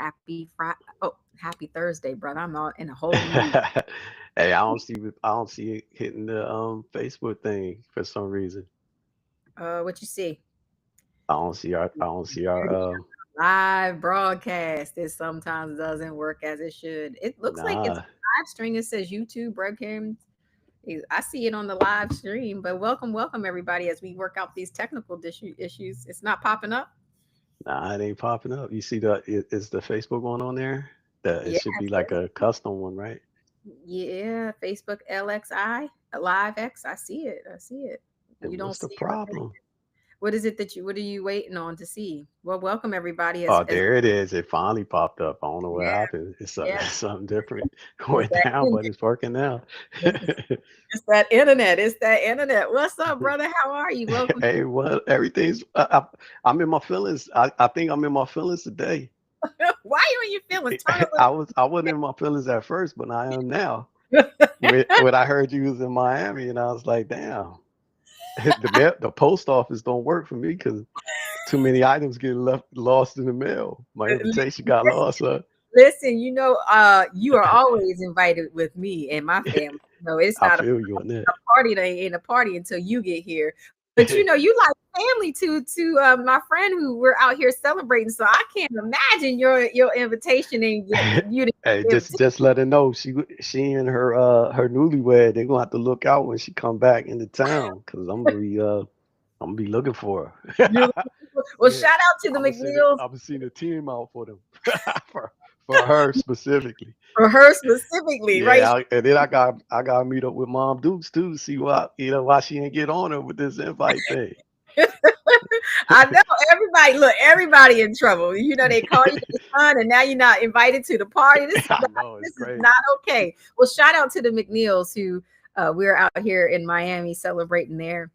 Happy Thursday, brother. I'm all in a whole mood. Hey, I don't see it hitting the Facebook thing for some reason. What you see? I don't see our Live broadcast. It sometimes doesn't work as it should. It looks like it's nah. live stream. It says YouTube broadcast. I see it on the live stream, but welcome everybody as we work out these technical issues. It's not popping up. Nah, it ain't popping up. You see is the Facebook one on there? It Yeah, should be like a custom one, right? yeah. Facebook LXI Live X. I see it. I see it. You And don't what's the see it. Okay. problem? What is it that you? What are you waiting on to see? Well, welcome everybody. Oh, As there it is. It finally popped up. I don't know what yeah, happened. yeah. It's something different It's going that down, but it's working now. it's that internet. It's that internet. What's up, brother? How are you? Welcome. Hey, well, everything's. I'm in my feelings. I think I'm in my feelings today. Why are you in your feelings? Turn a I wasn't in my feelings at first, but I am now. little. When I heard you was in Miami, and I was like, damn, the post office don't work for me because too many items get left lost in the mail. My invitation got lost. Listen, you are always invited with me and my family. No, it's I not a feel you on that. party. That ain't a party until you get here. But you like family to my friend who we're out here celebrating. So I can't imagine your invitation and you didn't Hey, give it just let her know she and her newlywed, they gonna have to look out when she come back into town because I'm gonna be looking for her. you. Well, Yeah, shout out to the McNeils I'm gonna send a team out for them for her specifically. for her specifically, right? Yeah, and then I gotta meet up with Mom Dukes too to see why she didn't get on her with this invite thing. I know everybody in trouble. They call you the son, and now you're not invited to the party. I know it's This is crazy. not okay. Well, shout out to the McNeils who we're out here in Miami celebrating their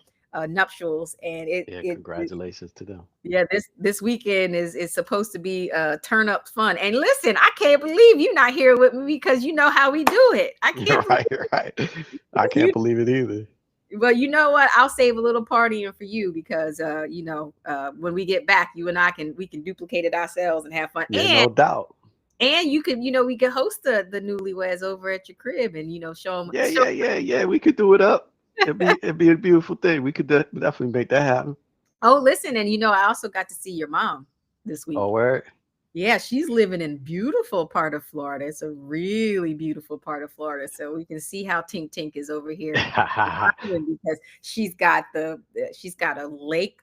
nuptials, and Yeah, congratulations to them. yeah, this weekend is supposed to be turn up fun. And listen, I can't believe you're not here with me because you know how we do it. I can't believe Right, right. I can't you. believe it either. Well, you know what? I'll save a little partying for you because when we get back, you and we can duplicate it ourselves and have fun. Yeah, no doubt. And you could we could host the newlyweds over at your crib and show them. Yeah, yeah, yeah, yeah. We could do it up. It'd be a beautiful thing. We could definitely make that happen. Oh, listen, and I also got to see your mom this Oh, week. word. Yeah, she's living in beautiful part of Florida. It's a really beautiful part of Florida. So we can see how Tink Tink is over here in Island because she's got a lake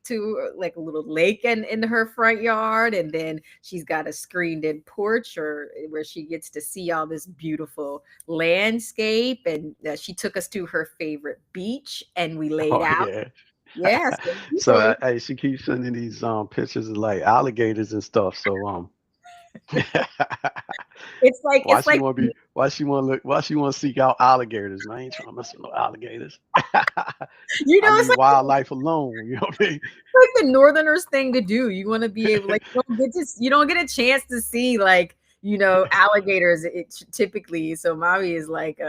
like a little lake in her front yard, and then she's got a screened in porch or where she gets to see all this beautiful landscape. And she took us to her favorite beach, and we laid Oh out. yeah. Yeah, so So people, hey, she keeps sending these pictures of like alligators and stuff. So it's like why she want to seek out alligators? Man, I ain't trying to mess with no alligators. I it's leave like wildlife alone. You know what I mean? like the Northerners thing to do. You want to be able, like, you don't get a chance to see like alligators. Typically, so Maui is like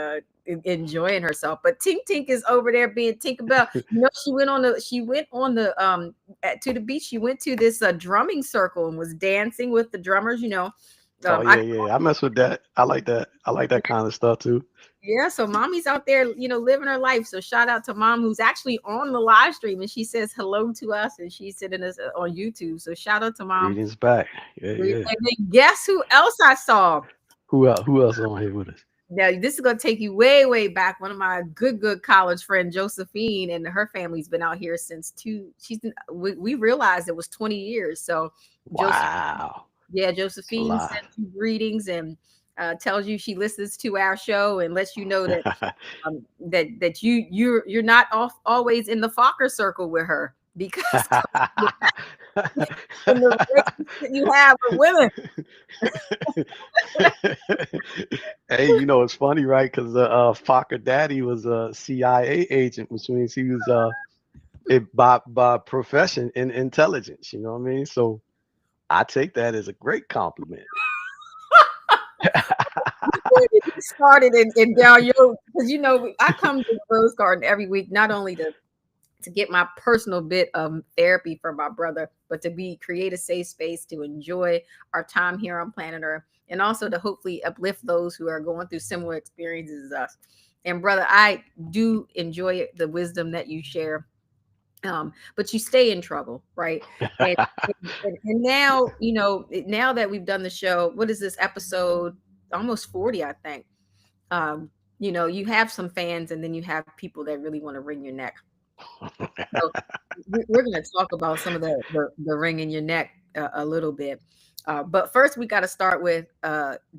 enjoying herself, but Tink Tink is over there being Tinkerbell. She went on the to the beach. She went to this drumming circle and was dancing with the drummers. Oh I yeah, yeah. I mess with that. I like that. I like that kind of stuff too. Yeah, so mommy's out there, living her life. So shout out to mom who's actually on the live stream and she says hello to us and she's sitting us on YouTube. So shout out to mom. Greetings back. Yeah, And yeah. then guess who else I saw? Who else on here with us? Now this is gonna take you way, way back. One of my good college friend Josephine and her family's been out here since we realized it was 20 years. So Joseph, Wow. yeah, It's a Josephine lot. sends you greetings and tells you she listens to our show and lets you know that you're not always in the Fokker circle with her because in the relationship you have with women. Hey, it's funny, right? Because Fokker Daddy was a CIA agent, which means he was by profession in intelligence. You know what I mean? So I take that as a great compliment. Before you get started and down your because I come to Rose Garden every week not only to to get my personal bit of therapy for my brother, but to create a safe space to enjoy our time here on planet Earth, and also to hopefully uplift those who are going through similar experiences as us. And brother, I do enjoy the wisdom that you share, but you stay in trouble, right? And, and now, now that we've done the show, what is this episode? Almost 40, I think. Um, you have some fans, and then you have people that really want to wring your neck. So we're going to talk about some of the ring in your neck a little bit. But first, we got to start with,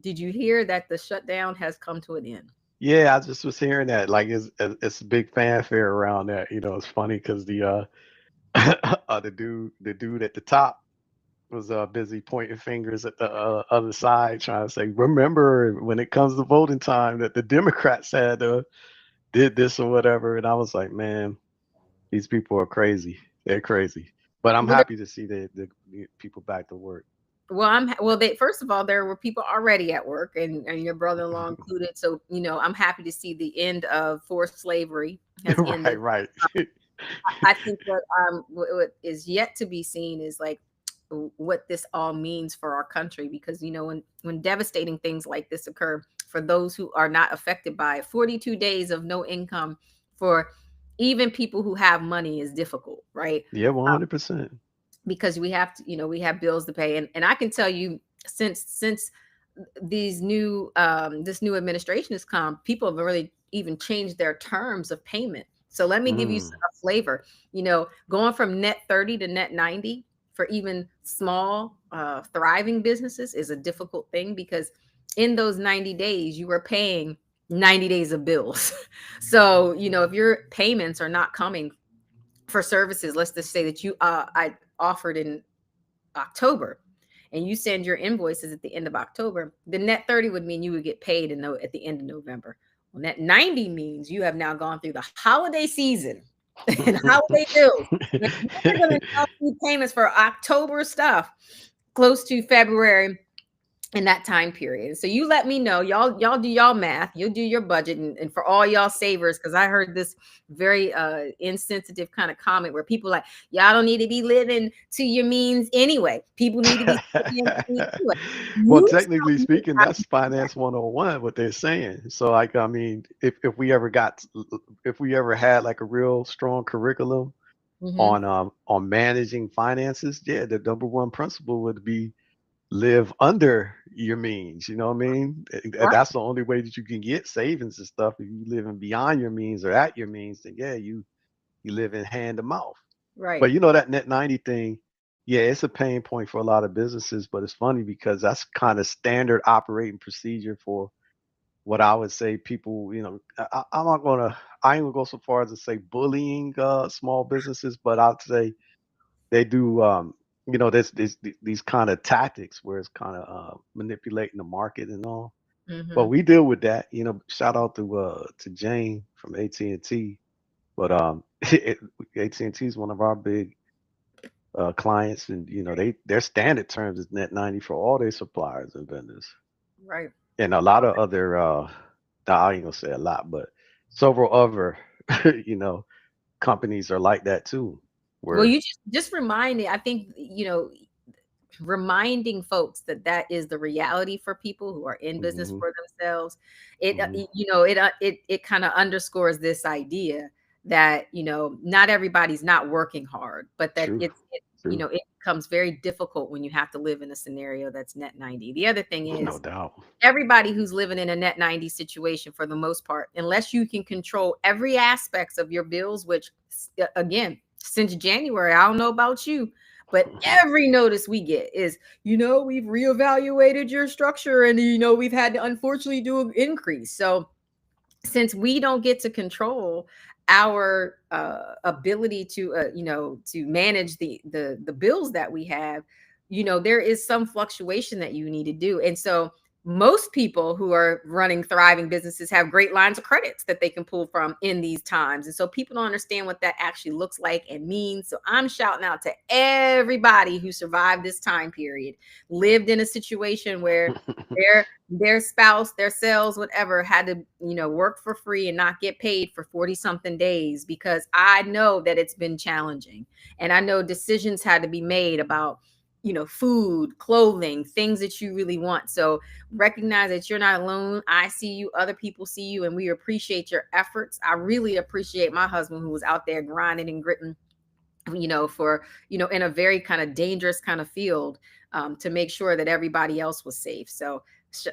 did you hear that the shutdown has come to an end? Yeah, I just was hearing that. Like, it's a big fanfare around that. It's funny because the dude at the top was busy pointing fingers at the other side, trying to say, "Remember, when it comes to voting time, that the Democrats had did this or whatever." And I was like, "Man, these people are crazy. They're crazy." But I'm Well, happy to see the people back to work. they first of all, there were people already at work, and your brother-in-law included. So I'm happy to see the end of forced slavery has Right, ended. right. I think what is yet to be seen is like what this all means for our country, because when devastating things like this occur, for those who are not affected by it, 42 days of no income for even people who have money is difficult, right? Yeah, 100%. Because we have to, we have bills to pay, and I can tell you, since this new administration has come, people have really even changed their terms of payment. So let me give you Mm, a flavor. Going from net 30 to net 90 for even small thriving businesses is a difficult thing, because in those 90 days you are paying 90 days of bills. So if your payments are not coming for services, let's just say that I offered in October, and you send your invoices at the end of October, the net 30 would mean you would get paid at the end of November. Well, net 90 means you have now gone through the holiday season and holiday bills. And you're going to see payments for October stuff close to February in that time period. So you let me know, y'all do y'all math, you'll do your budget, and for all y'all savers, because I heard this very insensitive kind of comment where people like, y'all don't need to be living to your means anyway. People need to be saving anyway. Well, You technically tell me speaking, how that's to do that. finance 101, what they're saying. So, like, I mean, if we ever had like a real strong curriculum Mhm. on managing finances, yeah, the number one principle would be live under your means. You know what I mean? Right, That's the only way that you can get savings and stuff. If you living beyond your means or at your means, then yeah, you live in hand to mouth. right. But that net 90 thing, yeah, it's a pain point for a lot of businesses, but it's funny because that's kind of standard operating procedure for what I would say people, I'm not gonna, I ain't gonna go so far as to say bullying small businesses, but I'd say they do, there's these kind of tactics where it's kind of manipulating the market and all. But Mhm. we deal with that. Shout out to Jane from AT&T. But AT&T is one of our big clients, and their standard terms is net 90 for all their suppliers and vendors, Right. and a lot of other I ain't gonna say a lot, but several other you know companies are like that too, Well, where you just reminded, I think, reminding folks that that is the reality for people who are in business hmm for themselves. It hmm it kind of underscores this idea that not everybody's not working hard, but that true, true, it becomes very difficult when you have to live in a scenario that's net 90. The other thing no is, doubt. everybody who's living in a net 90 situation, for the most part, unless you can control every aspects of your bills, which again, since January, I don't know about you, but every notice we get is, we've reevaluated your structure, and we've had to unfortunately do an increase. So since we don't get to control our ability to to manage the bills that we have, there is some fluctuation that you need to do. And so most people who are running thriving businesses have great lines of credits that they can pull from in these times. And so people don't understand what that actually looks like and means. So I'm shouting out to everybody who survived this time period, lived in a situation where their spouse, their sales, whatever, had to, work for free and not get paid for 40 something days, because I know that it's been challenging. And I know decisions had to be made about, food, clothing, things that you really want. So recognize that you're not alone. I see you, other people see you, and we appreciate your efforts. I really appreciate my husband, who was out there grinding and gritting, for, in a very kind of dangerous kind of field, to make sure that everybody else was safe. So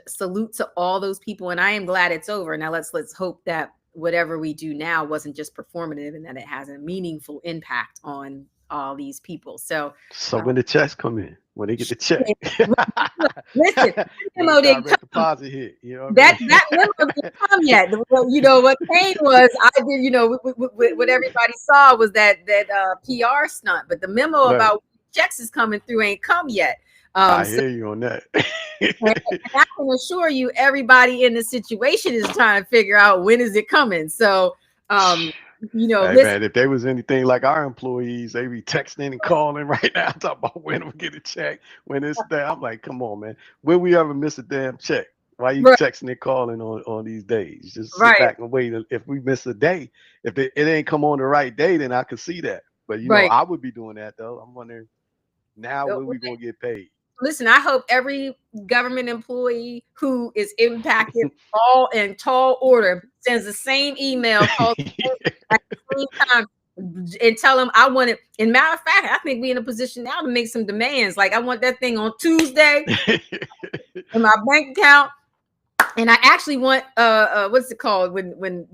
salute to all those people. And I am glad it's over. Now let's hope that whatever we do now wasn't just performative, and that it has a meaningful impact on all these people. So when the checks come in, when they get the check, listen, memo didn't come. Deposit hit, that memo didn't come yet. What came was, I did, what everybody saw was that PR stunt, but the memo about checks is coming through ain't come yet. I hear you on that. And I can assure you, everybody in the situation is trying to figure out, when is it coming. So hey, man, if they was anything like our employees, they be texting and calling right now, talking about when we get a check, when it's there. I'm like, come on, man. When we ever miss a damn check? Why you texting and calling on these days? Just sit back and wait. If we miss a day, if it ain't come on the right day, then I could see that. But I would be doing that though. I'm wondering now, when we gonna get paid? Listen, I hope every government employee who is impacted all in tall order sends the same email at the same time and tell them I want it. And matter of fact, I think we're in a position now to make some demands. Like, I want that thing on Tuesday in my bank account. And I actually want what's it called when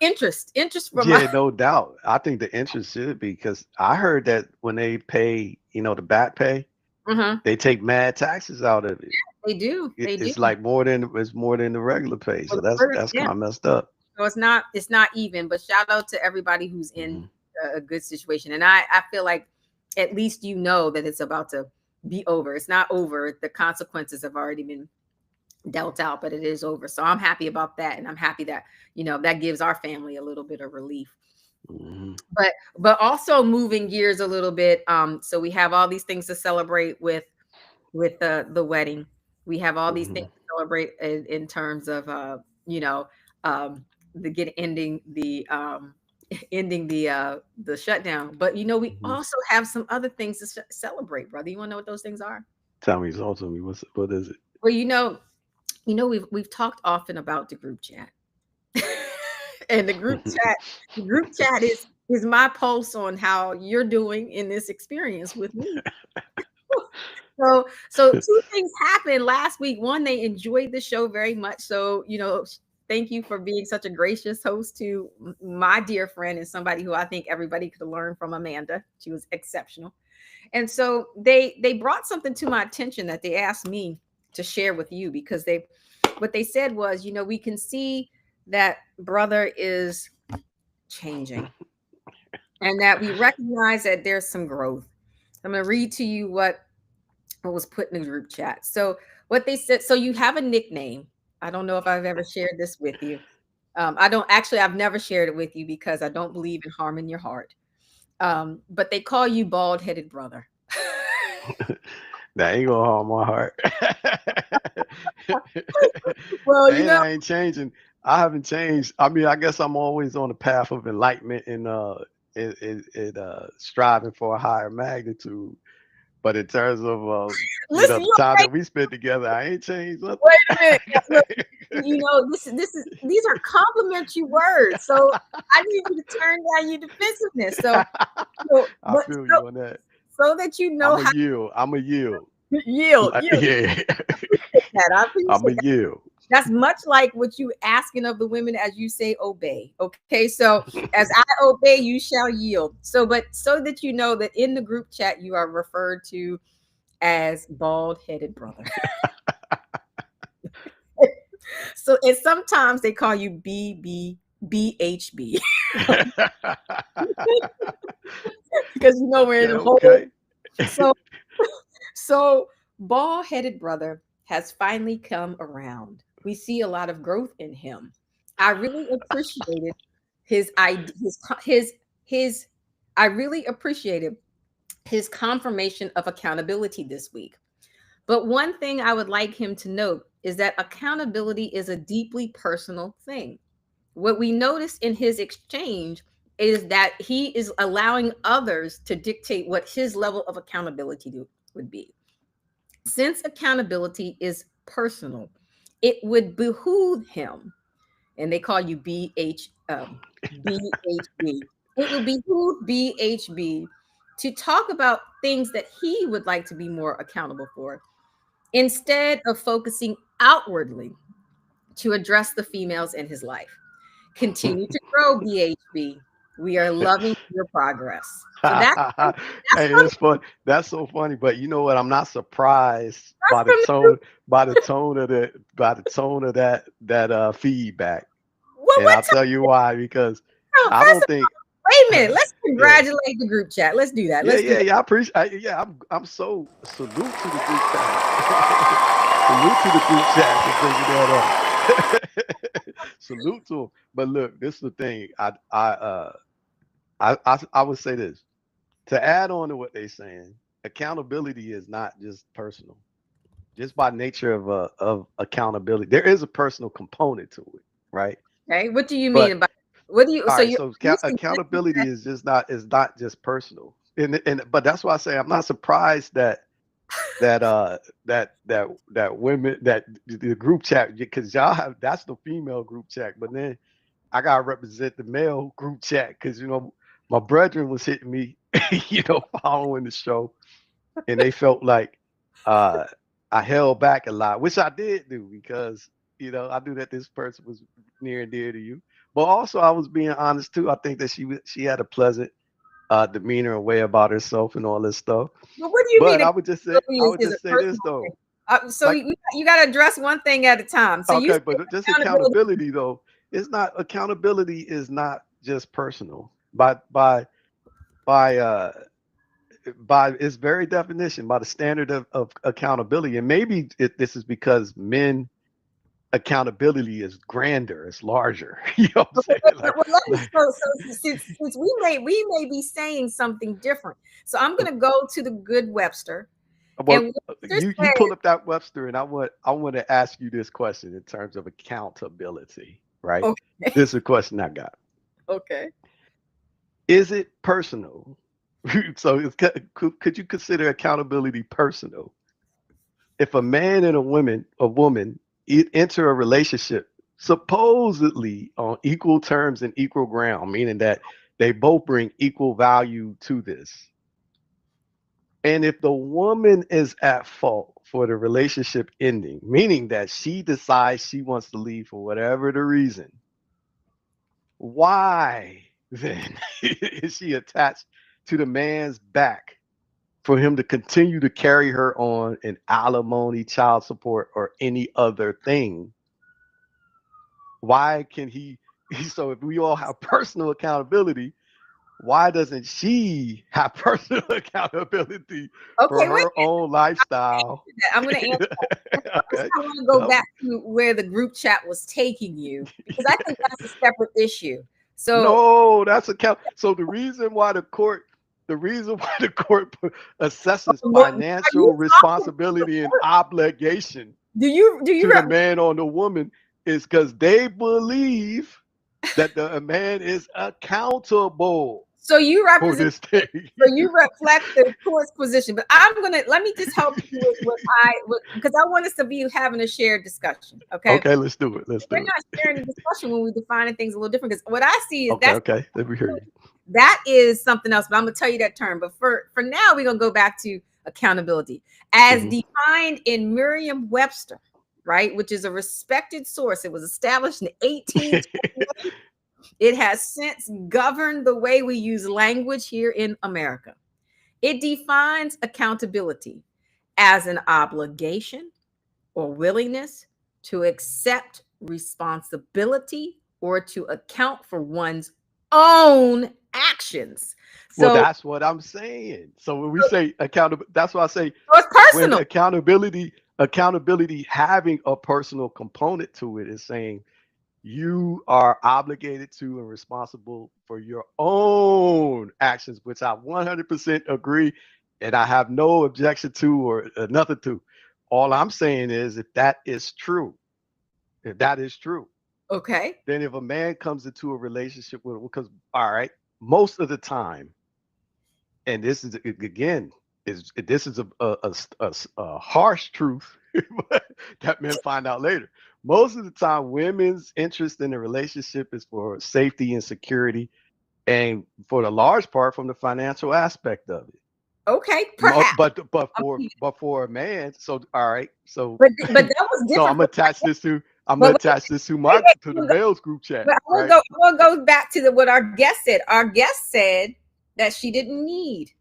interest from no doubt. I think the interest should be, because I heard that when they pay, the back pay, they take mad taxes out of it. They do. It's like more than the regular pay. So that's kind of messed up. So it's not even. But shout out to everybody who's in a good situation. And I feel like at least that it's about to be over. It's not over. The consequences have already been dealt out, but it is over. So I'm happy about that, and I'm happy that that gives our family a little bit of relief. But also moving gears a little bit. So we have all these things to celebrate with the wedding. We have all these things to celebrate in terms of ending the shutdown. But we also have some other things to celebrate, brother. You want to know what those things are? Tell me, talk to me. What is it? Well, we've talked often about the group chat. And the group chat is my pulse on how you're doing in this experience with me. So two things happened last week. One, they enjoyed the show very much. So, thank you for being such a gracious host to my dear friend, and somebody who I think everybody could learn from, Amanda. She was exceptional. And so they brought something to my attention that they asked me to share with you, because what they said was, we can see that brother is changing, and that we recognize that there's some growth. I'm going to read to you what was put in the group chat. So what they said, so you have a nickname. I don't know if I've ever shared this with you. I've never shared it with you, because I don't believe in harming your heart. But they call you Bald-Headed Brother. That ain't gonna harm my heart. Well, I ain't changing. I haven't changed. I mean, I guess I'm always on the path of enlightenment and striving for a higher magnitude. But in terms of the time that we spent together, I ain't changed. Wait a minute. These are complimentary words. So I need you to turn down your defensiveness. I feel you on that. So that I'm a yield. Yield. Yeah. I'm a yield. That's much like what you asking of the women, as you say, obey. Okay, so as I obey, you shall yield. So that you know that in the group chat, you are referred to as Bald-Headed Brother. So, and sometimes they call you BHB. Because we're in the whole. So Bald-Headed Brother has finally come around. We see a lot of growth in him. I really appreciated his idea, his I really appreciated his confirmation of accountability this week. But one thing I would like him to note is that accountability is a deeply personal thing. What we noticed in his exchange is that he is allowing others to dictate what his level of accountability would be. Since accountability is personal, it would behoove him, and they call you BHB. It would behoove BHB to talk about things that he would like to be more accountable for, instead of focusing outwardly to address the females in his life. Continue to grow, BHB. We are loving your progress. So that's Hey, from, that's fun. That's so funny. But you know what? I'm not surprised that's by the from the tone, group. of that feedback. Well, And what I'll tell you why. Because time? I First don't of think, all, wait a minute. Let's yeah, congratulate the group chat. Let's do that. yeah, Let's do yeah, that. yeah. I appreciate. Yeah, I'm so salute to the group chat. Salute to the group chat for bringing that up. Salute to them. But look, this is the thing. I would say this to add on to what they're saying. Accountability is not just personal. Just by nature of accountability, there is a personal component to it, right? Okay. What do you mean But about what do you all so right, you so you accountability is not just personal, and but that's why I say I'm not surprised that women that the group chat because y'all have that's the female group chat, but then I gotta represent the male group chat because my brethren was hitting me, following the show, and they felt like uh I held back a lot, which I did do because I knew that this person was near and dear to you. But also I was being honest too. I think that she had a pleasant demeanor and way about herself and all this stuff. well, what do you mean But I would is a just say this personal thing? though. So Like, you got to address one thing at a time. So you okay, say but just accountability. accountability though, accountability is not just personal. By its very definition, by the standard of accountability, and maybe this is because men accountability is grander, it's larger. You know what I'm Okay, saying? well, let me Like, since we may be saying something different. So I'm going to go to the good Webster, well, and Webster you says, pull up that Webster, and I want to ask you this question in terms of accountability, right? okay, This is a question I got. okay. Is it personal? So could you consider accountability personal if a man and a woman enter a relationship supposedly on equal terms and equal ground, meaning that they both bring equal value to this? And if the woman is at fault for the relationship ending, meaning that she decides she wants to leave for whatever the reason, why then is she attached to the man's back for him to continue to carry her on in alimony, child support, or any other thing? Why can he? So if we all have personal accountability, why doesn't she have personal accountability for Okay, wait. her own lifestyle? I'm going to answer that. But first, Okay. I want to go So back to where the group chat was taking you because I think that's a separate issue. So no, that's account. So the reason why the court assesses what are financial you talking? responsibility and obligation Do you to the man on the woman is because they believe that the man is accountable so you for represent this thing. so you reflect the court's position, but let me just help you with because I want us to be having a shared discussion. Okay, Okay, let's do it. Let's we're do it. not sharing the discussion when we defining things a little different. Because what I see is Okay, okay. Let me hear you. that is something else. But I'm gonna tell you that term. But for now, we're gonna go back to accountability as Mhm. defined in Merriam-Webster, right, which is a respected source. It was established in 1820. It has since governed the way we use language here in America. It defines accountability as an obligation or willingness to accept responsibility or to account for one's own actions. Well, So, that's what I'm saying. So when we say accountable, that's why I say so it's when personal. accountability accountability having a personal component to it is saying you are obligated to and responsible for your own actions, which I 100% agree and I have no objection to or nothing to. All I'm saying is if that is true, if that is true, Okay. then if a man comes into a relationship with, because all right, most of the time, and this is again, is this is a harsh truth that men find out later. Most of the time, women's interest in a relationship is for safety and security, and for the large part, from the financial aspect of it. Okay, perhaps. But for a man, so all right, so But that was so different. I'm gonna attach this to my to the Wait, males group chat, but right? we'll go back to what our guest said. Our guest said that she didn't need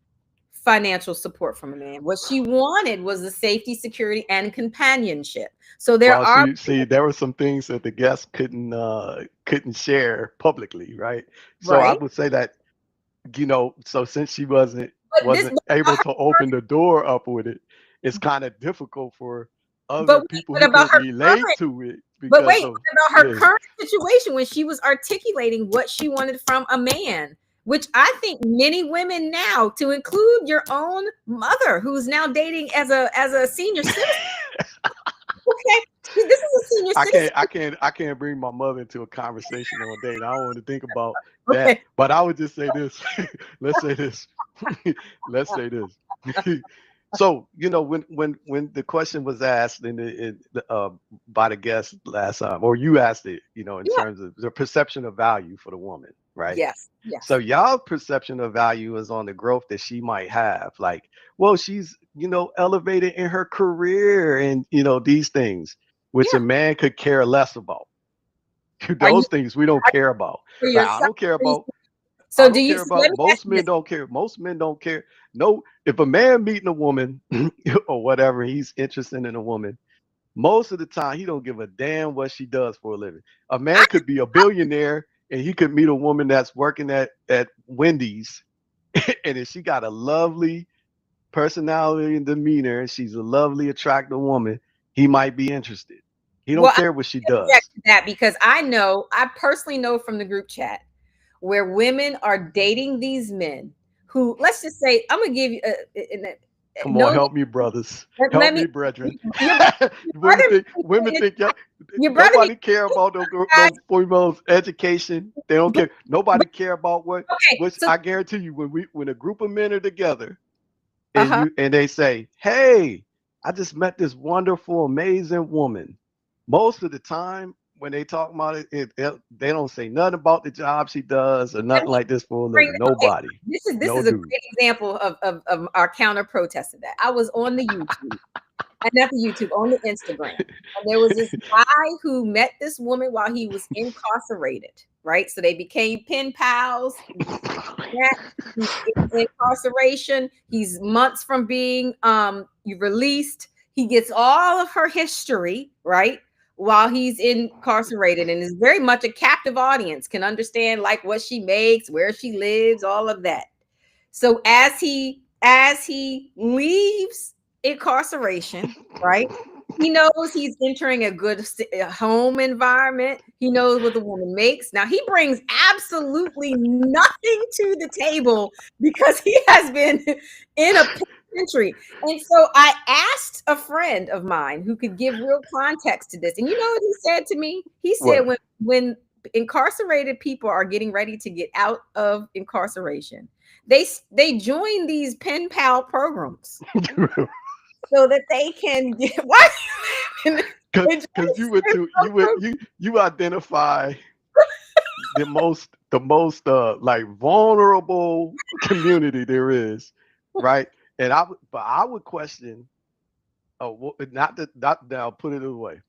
financial support from a man. What she wanted was the safety, security, and companionship. So there Well, are see, there were some things that the guest couldn't share publicly, right? So I right. would say that, so since she But wasn't able to open the door up with it, it's kind of difficult for other people what who about could her relate current? to it But because wait, of what about her yeah. current situation when she was articulating what she wanted from a man? Which I think many women now, to include your own mother, who's now dating as a senior citizen. Okay, this is a senior citizen. I can't bring my mother into a conversation on a date. I don't want to think about that. Okay. But I would just say this. Let's say this. Let's say this. So when the question was asked by the guest last time, or you asked it, in Yeah. terms of the perception of value for the woman, right? Yes. So y'all perception of value is on the growth that she might have. Like, well, she's elevated in her career and these things, which Yeah. a man could care less about. Are you Those things we don't care about. for Like, I yourself? don't care about. So I do don't you? care So let about. me ask Most you men this. don't care. Most men don't care. No, if a man meeting a woman or whatever, he's interested in a woman. Most of the time, he don't give a damn what she does for a living. A man could be a billionaire and he could meet a woman that's working at Wendy's, and if she got a lovely personality and demeanor, and she's a lovely, attractive woman, he might be interested. He don't Well, care what she I does. object to that because I personally know from the group chat where women are dating these men who, let's just say, I'm gonna give you Come on, no. help me, brothers. Let Help me. me, brethren. Your Women think your brother. nobody care about those females' education. They don't care. Nobody care about what. Okay. Which So, I guarantee you, when a group of men are together, and they say, "Hey, I just met this wonderful, amazing woman." Most of the time, when they talk about it, they don't say nothing about the job she does or nothing like this for a living. Nobody. This is No a dude. great example of our counter protest of that. I was on the YouTube, not the YouTube, on the Instagram, and there was this guy who met this woman while he was incarcerated. Right, so they became pen pals. He's in incarceration. He's months from being released. He gets all of her history, right, while he's incarcerated, and is very much a captive audience, can understand like what she makes, where she lives, all of that. So as he leaves incarceration, right, he knows he's entering a good home environment. He knows what the woman makes. Now he brings absolutely nothing to the table because he has been in a penitentiary. And so I asked a friend of mine who could give real context to this. And you know what he said to me? He said, when incarcerated people are getting ready to get out of incarceration, they join these pen pal programs. So that they can get what? Because you identify the most like vulnerable community there is, right? And I would question. Not that I'll put it away.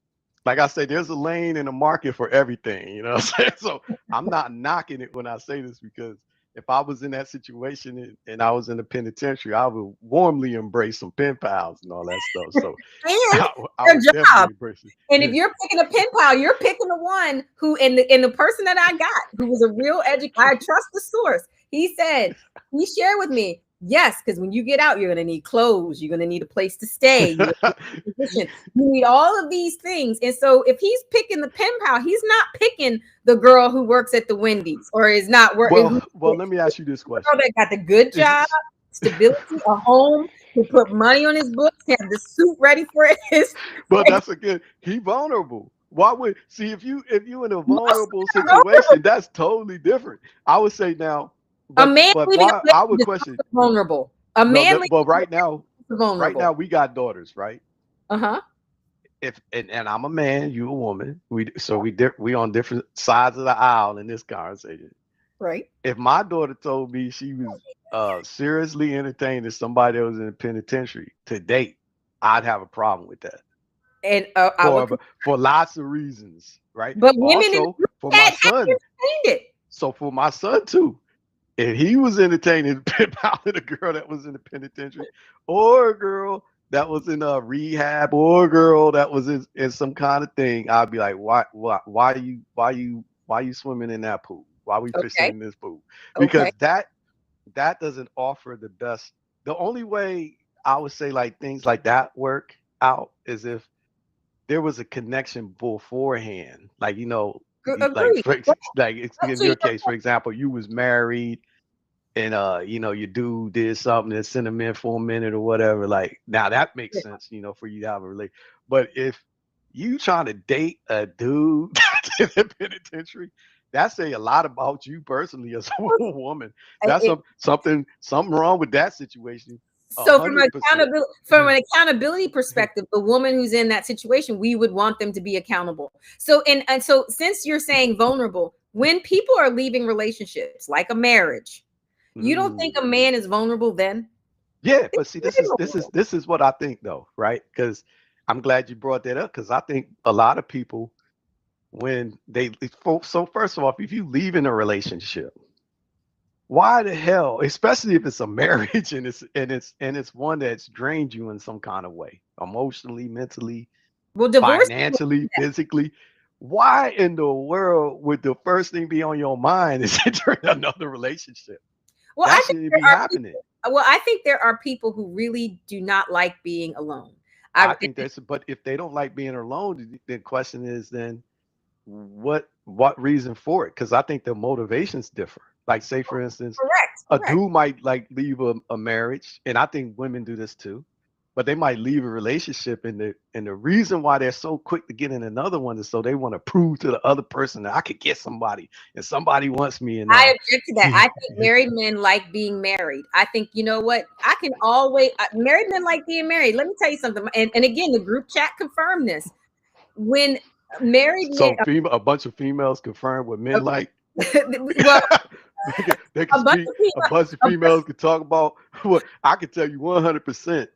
Like I say, there's a lane in the market for everything. You know what I'm saying? So I'm not knocking it when I say this, because if I was in that situation and I was in the penitentiary, I would warmly embrace some pen pals and all that stuff. So I would definitely embrace it. And if you're picking a pen pal, you're picking the one who, and the person that I got, who was a real I trust the source. He said, he shared with me, Yes, because when you get out, you're going to need clothes. You're going to need a place to stay. You're gonna need a position. You need all of these things. And so if he's picking the pen pal, he's not picking the girl who works at the Wendy's or is not working. Well, let me ask you this question. Girl that got the good job, stability, a home, who put money on his books, have the suit ready for his. But that's again, he vulnerable. Why would see if you in a vulnerable situation, that's totally different. I would say now, a man leaving why, I would question vulnerable. A man, but right now, vulnerable. we got daughters, right? Uh-huh. If and I'm a man, you a woman. We on different sides of the aisle in this conversation. Right. If my daughter told me she was seriously entertaining somebody that was in the penitentiary to date, I'd have a problem with that. And for lots of reasons, right? But women also, for my son, so for my son too, if he was entertaining a girl that was in the penitentiary, or a girl that was in a rehab, or a girl that was in some kind of thing, I'd be like, why are you swimming in that pool? Why are we fishing in this pool? Because that doesn't offer the best. The only way I would say like things like that work out is if there was a connection beforehand, like, you know, like in your case, for example, you was married and you know, your dude did something and sent him in for a minute or whatever. Like, now that makes sense, you know, for you to have a relationship. But if you trying to date a dude in the penitentiary, that say a lot about you personally as a woman. That's something wrong with that situation. So from an accountability perspective, the woman who's in that situation, we would want them to be accountable. So and so since you're saying vulnerable, when people are leaving relationships like a marriage, you don't think a man is vulnerable then? Yeah, but see, this is what I think though, right? Because I'm glad you brought that up, because I think a lot of people, when so first of all, if you leave in a relationship, why the hell, especially if it's a marriage and it's one that's drained you in some kind of way, emotionally, mentally, financially, physically, why in the world would the first thing be on your mind is entering another relationship? Well, that shouldn't be happening. I think there are people who really do not like being alone. I think but if they don't like being alone, the question is then what reason for it? Because I think the motivations differ. Like, say for instance, a dude might like leave a marriage, and I think women do this too, but they might leave a relationship, and the reason why they're so quick to get in another one is so they want to prove to the other person that I could get somebody and somebody wants me. And I object to that. I think married men like being married. I think, you know what, I can always married men like being married. Let me tell you something, and again, the group chat confirmed this. When married men, a bunch of females confirm what men like. Well, they can speak. A bunch of females can talk about what I can tell you 100%.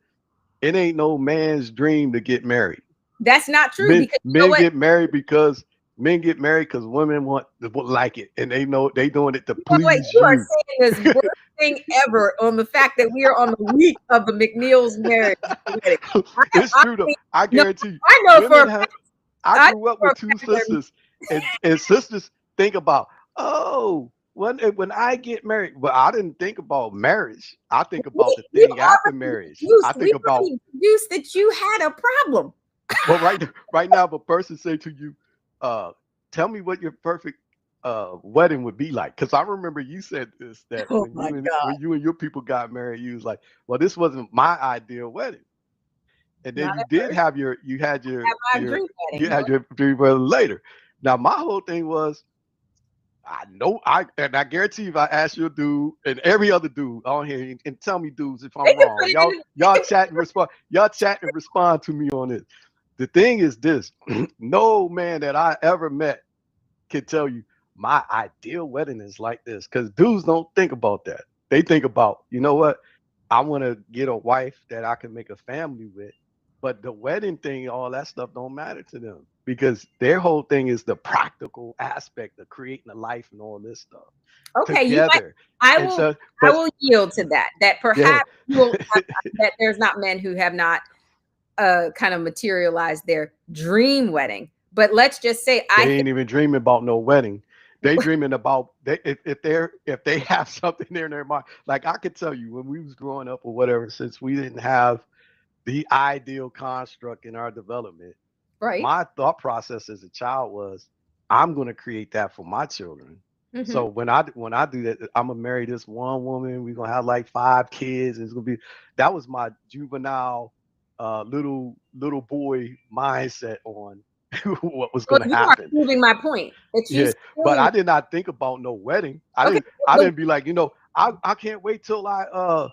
It ain't no man's dream to get married. That's not true. Men get married because women want to like it, and they know they doing it to please you. You are saying this worst thing ever on the fact that we are on the week of the McNeil's marriage. It's true though. I guarantee you. I know I grew up with two sisters, and sisters think about, oh, when I get married. But I didn't think about marriage. I think about the thing after marriage. I think about that you had a problem. Well, right now, if a person say to you, tell me what your perfect wedding would be like. Because I remember you said this, that when you and your people got married, you was like, well, this wasn't my ideal wedding. And then you had your dream wedding later. Now, my whole thing was, I guarantee if I ask your dude and every other dude on here and tell me, dudes, if I'm wrong, y'all chat and respond to me on this. The thing is this: no man that I ever met can tell you my ideal wedding is like this, because dudes don't think about that. They think about, you know what, I want to get a wife that I can make a family with. But the wedding thing, all that stuff don't matter to them, because their whole thing is the practical aspect of creating a life and all this stuff. Okay, I will yield to that. That perhaps that there's not men who have not kind of materialized their dream wedding. But let's just say they ain't even dreaming about no wedding. they dreaming about if they have something there in their mind. Like I could tell you when we was growing up or whatever, since we didn't have the ideal construct in our development, Right. my thought process as a child was, I'm going to create that for my children. Hmm. So when I do that, I'm gonna marry this one woman. We're gonna have like 5 kids. It's gonna be that was my juvenile little boy mindset on what was Well, gonna you are happen. proving my point that you Yeah, but still I did not think about no wedding. I okay. didn't I But didn't be like, I can't wait till I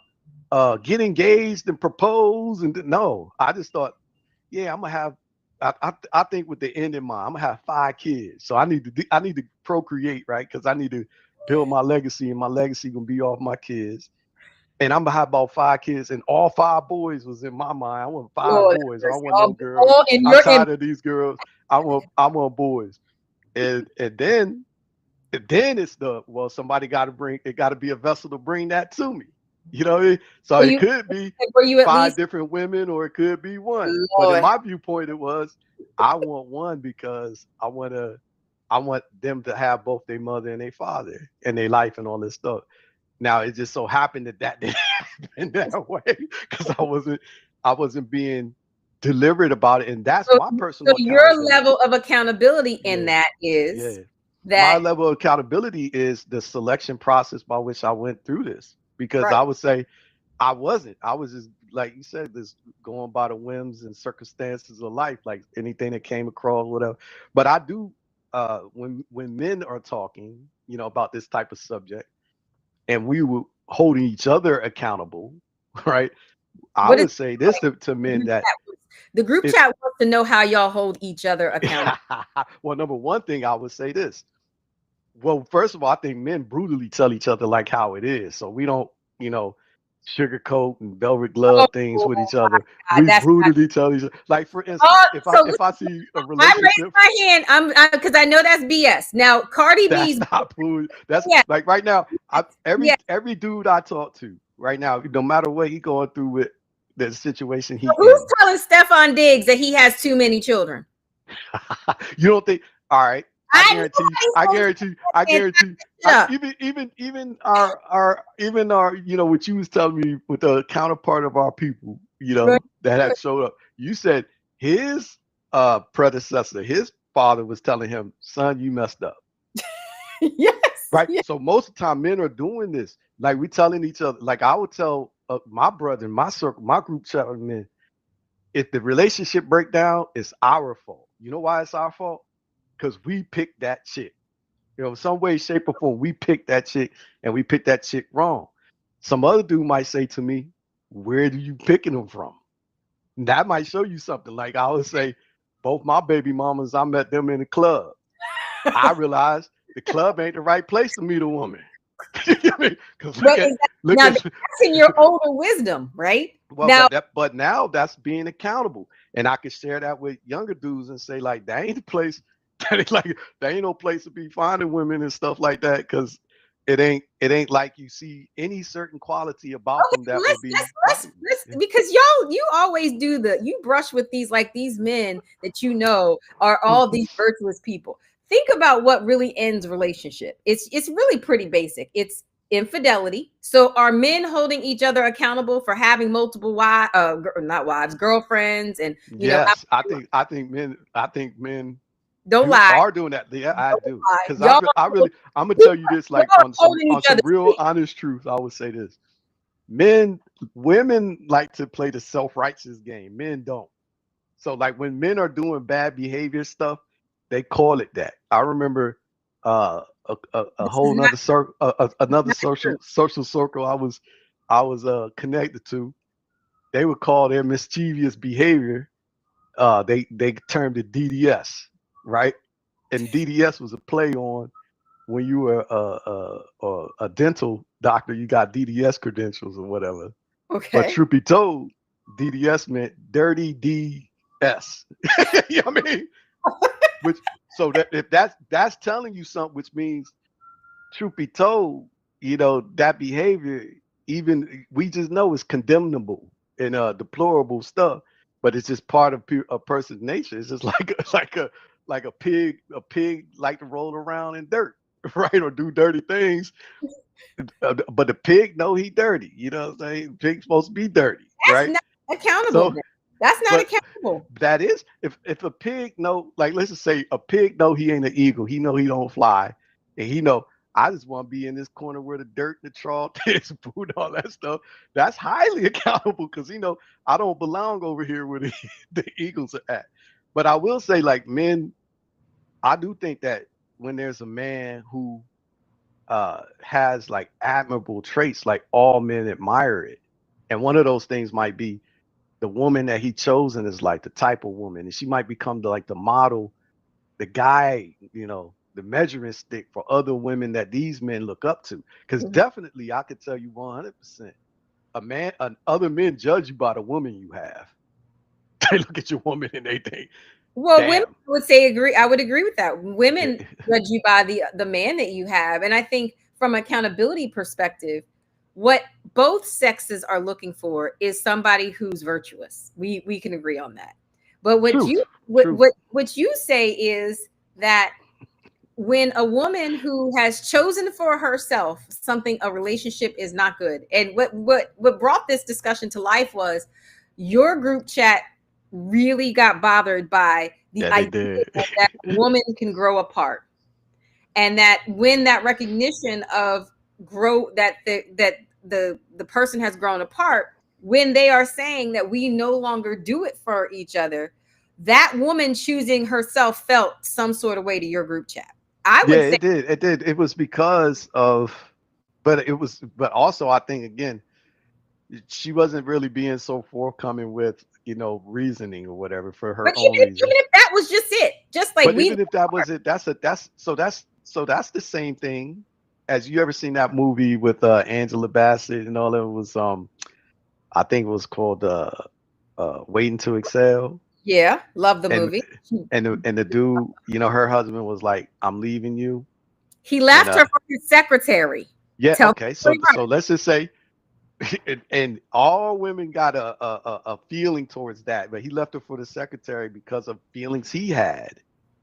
get engaged and propose and no. I just thought, yeah, I'm gonna have. I think with the end in mind, I'm gonna have 5 kids. So I need to procreate, right? Because I need to build my legacy, and my legacy gonna be off my kids. And I'm gonna have about 5 kids, and all 5 boys was in my mind. I want five Lord, boys. I have don't mercy. want no girls. All in I'm your tired of these girls. I want boys. And then it's somebody got to bring it. Got to be a vessel to bring that to me. You know what I mean? So it could be were you at 5 least different women, or it could be one. But in Lord. my viewpoint, it was I want one because I want them to have both their mother and their father and their life and all this stuff. Now it just so happened that didn't happen that way because I wasn't being deliberate about it, and that's So, my so personal your accountability. level of accountability in Yeah, that is yeah. that My level of accountability is the selection process by which I went through this because right. I would say I wasn't. I was just like you said, this going by the whims and circumstances of life, like anything that came across, whatever. But I do when men are talking, about this type of subject, and we were holding each other accountable, right? I What is would say this to men that the group it's chat wants to know how y'all hold each other accountable. well, number one thing I would say this. Well, first of all, I think men brutally tell each other like how it is. So we don't, you know, sugarcoat and velvet glove things Oh with each other. God, We that's brutally tell each other. Like for oh, instance, if I so if I see a I raised relationship, my hand. I'm because I know that's BS. Now Cardi that's B's not food. That's yeah, like right now. yeah. Every dude I talk to right now, no matter what he going through with the situation he Who's in, telling Stefan Diggs that he has too many children? you don't think? All right. I I know guarantee you. he's I supposed guarantee. I to guarantee. shut up. Even our what you was telling me with the counterpart of our people Right. that had showed up. You said his predecessor, his father was telling him, "Son, you messed up." Yes. Right. Yes. So most of the time, men are doing this. Like we telling each other. Like I would tell my brother in my circle, my group chat with men, if the relationship break down, it's our fault. You know why it's our fault? Because we picked that chick. Some way, shape, or form, we picked that chick and we picked that chick wrong. Some other dude might say to me, where do you picking them from? And that might show you something. Like I would say, both my baby mamas, I met them in the club. I realized the club ain't the right place to meet a woman. Because But is that, look now at that's in your older wisdom, right? well, Now, but now that's being accountable, and I can share that with younger dudes and say like that ain't the place. That ain't like there ain't no place to be finding women and stuff like that because it ain't like you see any certain quality about okay, them that would be valuable. let's Yeah. because you always do you brush with these like these men that are all these virtuous people. Think about what really ends relationship. It's really pretty basic. It's infidelity. So are men holding each other accountable for having multiple wives, not wives, girlfriends, and Yes, I think men don't lie, are doing that. Yeah, I do. Because y'all I'm gonna tell you this like are on some holding on each some other. real honest truth. I would say this: women like to play the self-righteous game. Men don't. So like when men are doing bad behavior stuff, they call it that. I remember a This is whole not, nother circle, another not true. social circle I was connected to. They would call their mischievous behavior. They termed it DDS, right? And DDS was a play on when you were a dental doctor, you got DDS credentials or whatever. But Okay. truth be told, DDS meant dirty DS. You know what I mean? Which so that if that's telling you something, which means truth be told, that behavior, even we just know is condemnable and deplorable stuff, but it's just part of a person's nature. It's just like like a pig like to roll around in dirt. right, or do dirty things. But the pig know he dirty. You know what I'm saying? Pig's supposed to be dirty, That's right? not accountable. So, Then. That's not but accountable. that is if a pig know, like let's just say a pig know he ain't an eagle. He know he don't fly, and he know I just want to be in this corner where the dirt, the trough, this food, all that stuff. That's highly accountable because you know I don't belong over here where the eagles are at. But I will say, like men, I do think that when there's a man who has like admirable traits, like all men admire it. And one of those things might be the woman that he chosen is like the type of woman, and she might become like the model, the guy, you know, the measuring stick for other women that these men look up to. Because Mhm. definitely, I could tell you 100%, other men judge you by the woman you have. They look at your woman and they think, Well, women damn. would say agree. I would agree with that. Yeah, Women judge you by the man that you have, and I think from accountability perspective, what both sexes are looking for is somebody who's virtuous. We can agree on that. But what truth, you truth. what you say is that when a woman who has chosen for herself something, a relationship is not good. And what brought this discussion to life was your group chat really got bothered by the Yeah, they idea did. that a woman can grow apart, and that when that recognition of grow that the person has grown apart, when they are saying that we no longer do it for each other, that woman choosing herself felt some sort of way to your group chat. I Yeah, would say it did. It did. It was because of, but also I think again, she wasn't really being so forthcoming with, you know, reasoning or whatever for But her even own if, reason. even if that was just it, just like But we, even if that was it, that's the same thing as you ever seen that movie with Angela Bassett and all that was I think it was called Waiting to Excel. yeah, love the And movie. the dude, you know, her husband was like, I'm leaving you. He And left her for his secretary. yeah, Tell okay. me So let's just say and all women got a feeling towards that, but he left her for the secretary because of feelings he had,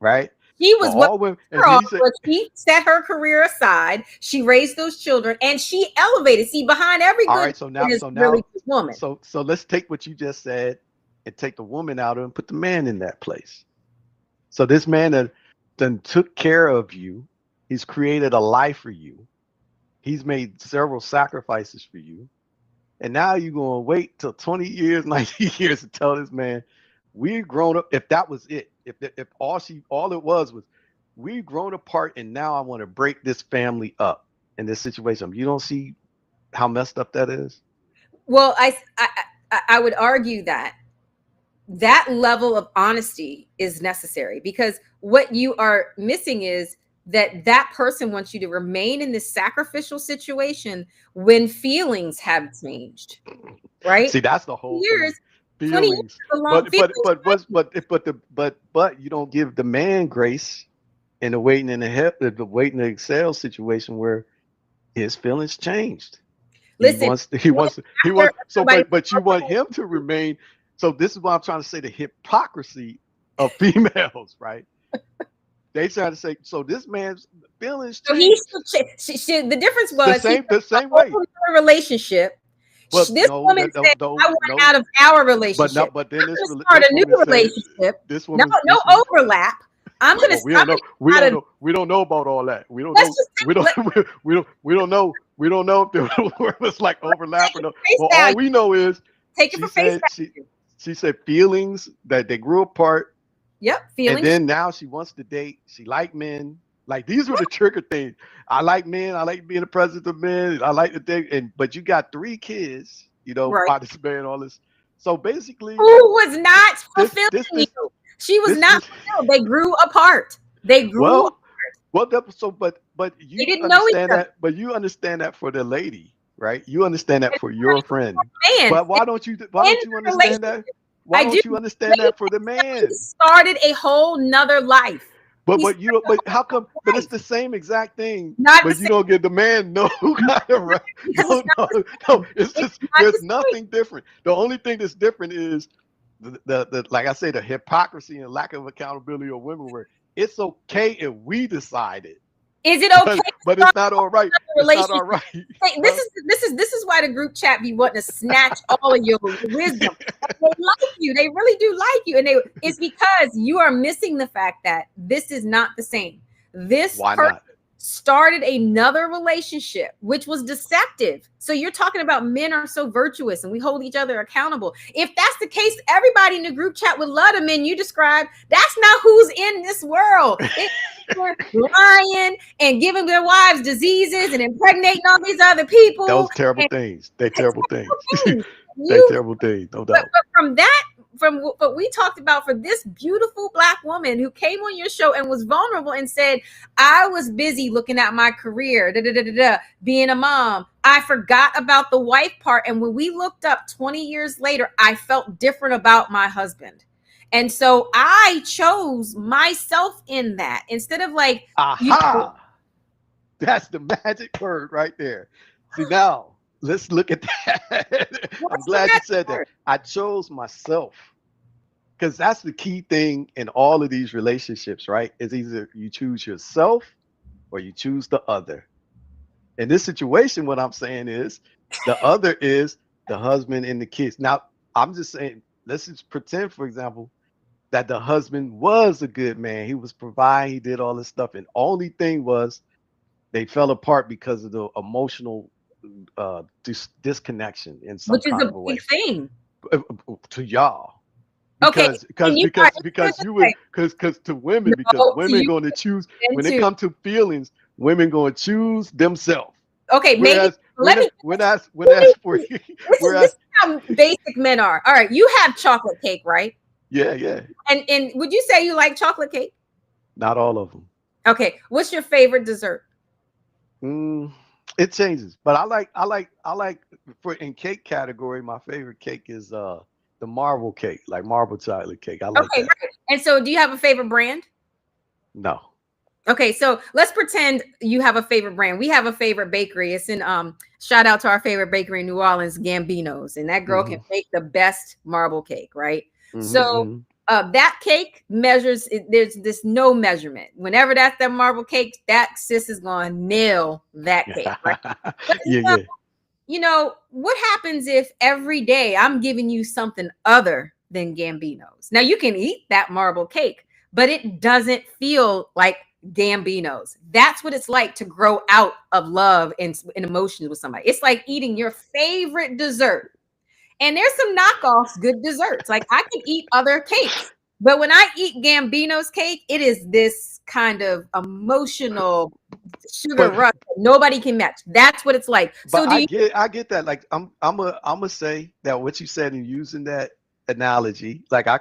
right? she But was well all women, and off, he said, but she set her career aside. She raised those children and she elevated. See, behind every all good right, man is a really good woman. so let's take what you just said and take the woman out and put the man in that place. So this man that then took care of you, he's created a life for you, he's made several sacrifices for you, and now you're gonna wait till 20 years, 19 years to tell this man, we've grown up. If that was it, if all it was we've grown apart, and now I want to break this family up in this situation. You don't see how messed up that is? Well, I would argue that that level of honesty is necessary, because what you are missing is that that person wants you to remain in this sacrificial situation when feelings have changed, right? See, that's the whole Years, thing. 20 years Feelings. is a long feelings. But you don't give the man grace in the waiting to excel situation where his feelings changed. Listen, He after wants so somebody, but you want him to remain. So this is what I'm trying to say, the hypocrisy of females, right? They try to say, so this man's feelings so he changed. the difference The was he same the same was way. in a relationship. But This no, woman no, said, no, I want no. out of our relationship. But then I'm going to start this a new woman said, relationship. this No, woman no this woman overlap. I'm going to, well, I'm going to out of, we don't know about all that. let's just We don't know if there was like overlap take or it no. for face Well, all value. we know is Take it she for face said value. she said feelings that they grew apart, Yep. and Feelings. then now she wants to date. She like men. Like these were the trigger things. I like men. I like being the president of men. I like the thing. And but you got 3 kids, you know, Right. by this man, all this. So basically, Who was not this fulfilling this you? this She was not this fulfilled. They grew apart. They grew. well, well, so but They you didn't know each understand other. that, but you understand that for the lady, right? You understand that for your friend. Man, But why in don't you the understand that? relationship, Why I do. don't you understand that for the They man? started a whole nother life. He But you don't. started a But how come? whole But nother it's life. the same exact thing. Not the But you same, don't get the man no kind of right. because it's not the No. same. It's It's just not there's the same. nothing different. The only thing that's different is the like I say, the hypocrisy and lack of accountability of women. Where it's okay if we decide it, Is it okay? But it's not all right. It's not all right. Hey, this is why the group chat be wanting to snatch all of your wisdom. They like you. They really do like you, and it's because you are missing the fact that this is not the same. This Why not? Started another relationship, which was deceptive. So you're talking about men are so virtuous and we hold each other accountable. If that's the case, everybody in the group chat would love the men you described. That's not who's in this world. They're lying and giving their wives diseases and impregnating all these other people. Those terrible things. They're terrible things. They're terrible things, no doubt. But from what we talked about, for this beautiful Black woman who came on your show and was vulnerable and said, I was busy looking at my career, being a mom. I forgot about the wife part. And when we looked up 20 years later, I felt different about my husband. And so I chose myself in that instead of like, aha, that's the magic word right there. See, now let's look at that. I'm glad you said that. I chose myself, because that's the key thing in all of these relationships, right? Is either you choose yourself or you choose the other. In this situation, what I'm saying is the other is the husband and the kids. Now, I'm just saying, let's just pretend, for example, that the husband was a good man. He was providing, he did all this stuff. And only thing was they fell apart because of the emotional disconnection in some kind of a way. Which is a big thing to y'all. Because to women, because women going to choose when it comes to feelings, women going to choose themselves. Okay, whereas, maybe whereas for you, this is how basic men are. All right, you have chocolate cake, right? Yeah. And would you say you like chocolate cake? Not all of them. Okay, what's your favorite dessert? It changes, but I like for in cake category, my favorite cake is the marble cake, like marble chocolate cake. I like that. Right. And so do you have a favorite brand? No. Okay, so let's pretend you have a favorite brand. We have a favorite bakery. It's in shout out to our favorite bakery in New Orleans, Gambino's, and that girl can make the best marble cake, right? So that cake measures, there's this no measurement. Whenever that's that marble cake, that sis is going to nail that cake, right? Yeah. You know, what happens if every day I'm giving you something other than Gambino's? Now, you can eat that marble cake, but it doesn't feel like Gambino's. That's what it's like to grow out of love and emotions with somebody. It's like eating your favorite dessert. And there's some knockoffs, good desserts. Like I can eat other cakes, but when I eat Gambino's cake, it is this kind of emotional sugar rush nobody can match. That's what it's like. So I get that. Like I'm gonna say that what you said in using that analogy, like I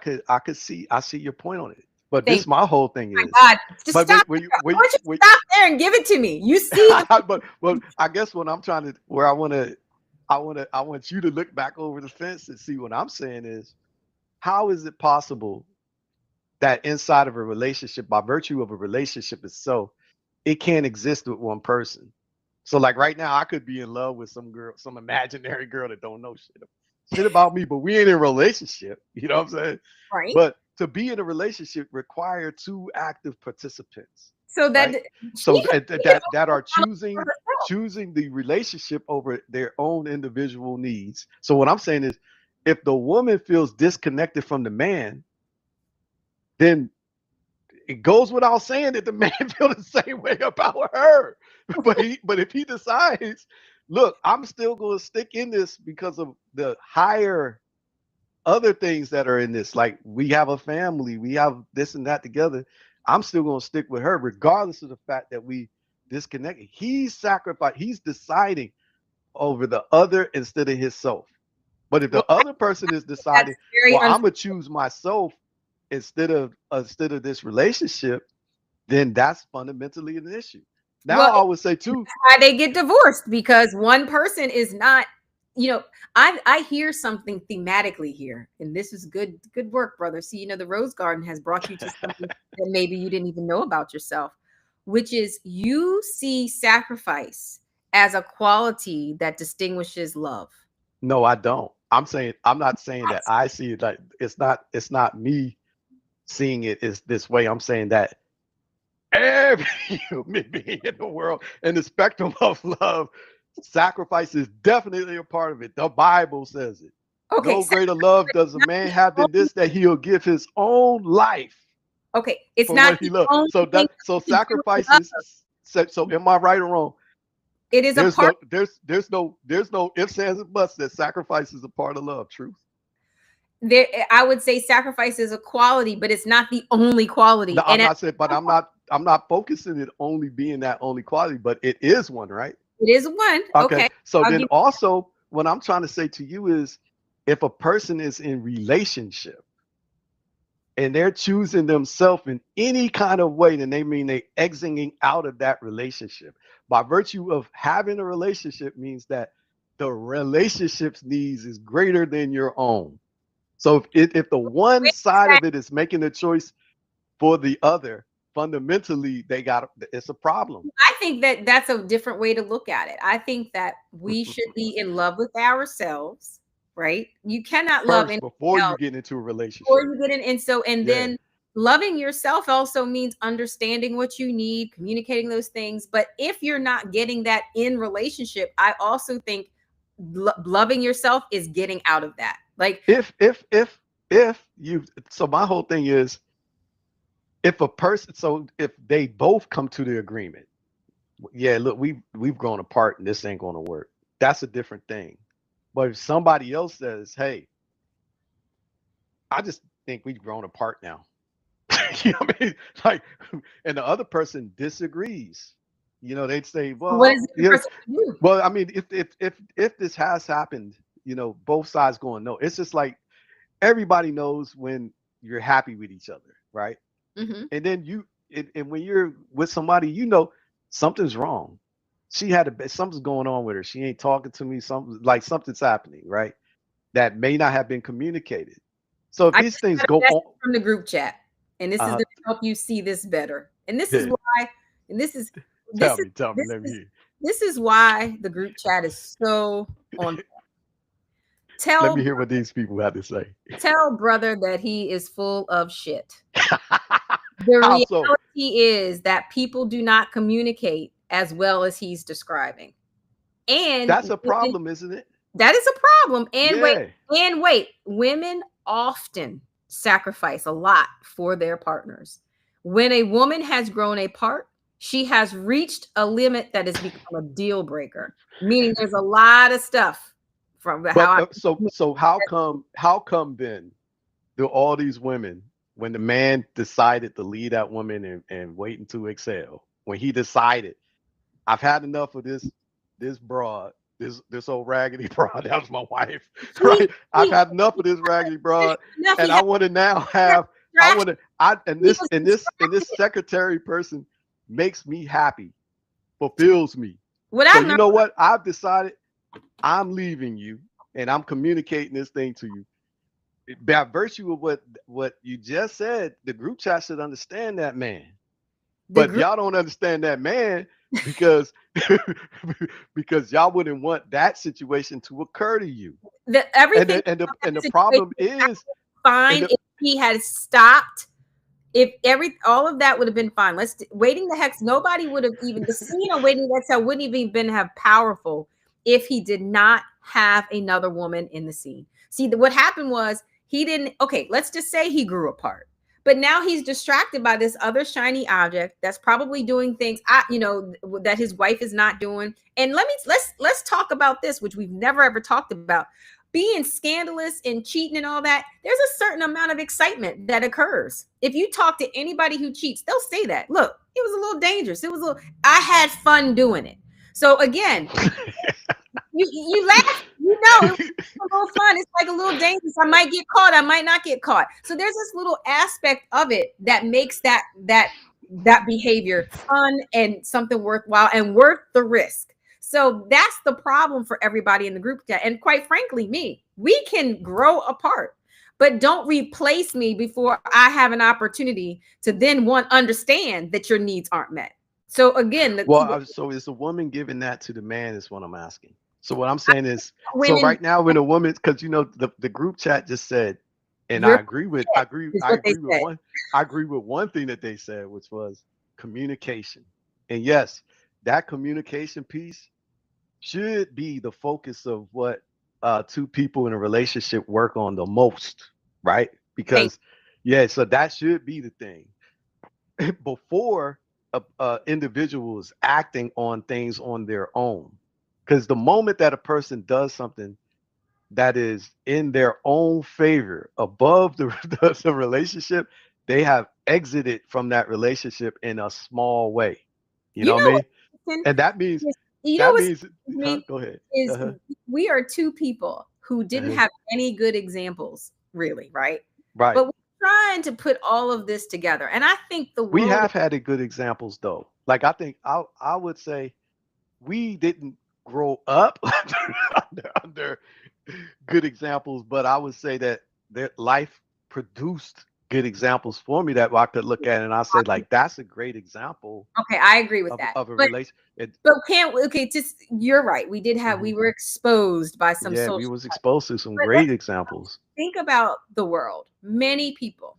see your point on it. But this my whole thing is. God, just stop. Stop there and give it to me. You see. But I guess what I'm trying to, where I want you to look back over the fence and see what I'm saying is, how is it possible that inside of a relationship, by virtue of a relationship itself, it can't exist with one person? So like right now, I could be in love with some girl, some imaginary girl that don't know shit about me, but we ain't in a relationship. You know what I'm saying? Right. But to be in a relationship require two active participants. So that right? that are choosing the relationship over their own individual needs. So what I'm saying is, if the woman feels disconnected from the man, then it goes without saying that the man feels the same way about her. But if he decides, look, I'm still going to stick in this because of the higher other things that are in this, like we have a family, we have this and that together, I'm still going to stick with her regardless of the fact that we disconnected. He's sacrificed, he's deciding over the other instead of himself. But if the other person is deciding, well, I'm gonna choose myself instead of this relationship, then that's fundamentally an issue. Now, I would say too, why they get divorced, because one person is not, you know, I hear something thematically here, and this is good work, brother. See, you know, the Rose Garden has brought you to something that maybe you didn't even know about yourself, which is you see sacrifice as a quality that distinguishes love. No, I don't. I'm not saying that I see it like it's not me seeing it is this way. I'm saying that every human being in the world in the spectrum of love. Sacrifice is definitely a part of it. The Bible says it. Okay, No greater love does a man have than this, that he'll give his own life okay, it's for not what he the loves. only So thing so to do with love. sacrifices. So am I right or wrong? It is a There's part. no ifs, ands, and buts that sacrifice is a part of love. Truth. There, I would say sacrifice is a quality, but it's not the only quality. No, I'm And not saying, but I'm not focusing it only being that only quality, but it is one, right? it is one. Okay. Okay, So I'll then give. also what I'm trying to say to you is if a person is in relationship and they're choosing themselves in any kind of way, then they mean they exiting out of that relationship. By virtue of having a relationship means that the relationship's needs is greater than your own. So if the one side of it is making the choice for the other, fundamentally it's a problem. I think that that's a different way to look at it. I think that we should be in love with ourselves, right? You cannot love First, anyone before you else get into a before relationship. you get in. And so, and Yeah. then loving yourself also means understanding what you need, communicating those things. But if you're not getting that in relationship, I also think loving yourself is getting out of that. Like If you, so my whole thing is if a person, so if they both come to the agreement, yeah, look, we've grown apart and this ain't going to work, that's a different thing. But if somebody else says, hey, I just think we've grown apart now, you know what I mean? Like, and the other person disagrees, they'd say, what is well, the person do? well, I mean, if this has happened, both sides going no. It's just like everybody knows when you're happy with each other, right? Mm-hmm. And then and when you're with somebody, something's wrong. Something's going on with her. She ain't talking to me. Something's happening, right? That may not have been communicated. So if I these just things got a go message on, from the group chat, and this is uh, going to help you see this better. And this is yeah, why. And tell me, let me hear. this is why the group chat is so on. Let Tell me hear what these people have to say. tell brother that he is full of shit. The How so? reality is that people do not communicate as well as he's describing. And That's a problem, isn't it? that is a problem. Yeah. And wait, women often sacrifice a lot for their partners. When a woman has grown apart, she has reached a limit that has become a deal breaker, meaning there's a lot of stuff from how But I so how come then do all these women, when the man decided to leave that woman and wait until exhale, when he decided, I've had enough of this broad, this old raggedy broad, that was my wife, right? I've had enough of this raggedy broad, and I want to now have and this secretary person makes me happy, fulfills me. what So I've you know what? I've decided I'm leaving you, and I'm communicating this thing to you. By virtue of what you just said, the group chat should understand that man. But y'all don't understand that man because because y'all wouldn't want that situation to occur to you. Everything And the problem is fine if he had stopped. If all of that would have been fine. Waiting the hex. Nobody would have even the scene on Waiting the Exhale wouldn't even been have powerful if he did not have another woman in the scene. See, what happened was he didn't. Okay, let's just say he grew apart, but now he's distracted by this other shiny object that's probably doing things that his wife is not doing. And let's talk about this, which we've never ever talked about. Being scandalous and cheating and all that, there's a certain amount of excitement that occurs. If you talk to anybody who cheats, they'll say that. Look, it was a little dangerous. I had fun doing it. So again, you laugh, it was a little fun. It's like a little dangerous. I might get caught. I might not get caught. So there's this little aspect of it that makes that behavior fun and something worthwhile and worth the risk. So that's the problem for everybody in the group chat. And quite frankly, we can grow apart, but don't replace me before I have an opportunity to then understand that your needs aren't met. So again, so is the woman giving that to the man is what I'm asking. So what I'm saying is, so right now when a woman, because the group chat just said, and I agree with one thing that they said, which was communication. And yes, that communication piece should be the focus of what two people in a relationship work on the most, right? Thank Because yeah, so that should be the thing before a individual is acting on things on their own. Because the moment that a person does something that is in their own favor above the relationship, they have exited from that relationship in a small way. You you know what know I what, mean? Kristen? And that means You know that what's means with huh? me Go ahead. is Uh-huh. we are two people who didn't Uh-huh. have any good examples, really, right? Right. But we're trying to put all of this together. And I think the We world, have had a good examples though. Like I think I would say we didn't grow up under good examples, but I would say that their life produced good examples for me that I could look at and I say like that's a great example okay, I agree with that. of a But relation. It, can't okay, just you're right. We did have we mhm. were exposed by some Yeah, we social, was exposed to some but let's great examples. think about the world. Many people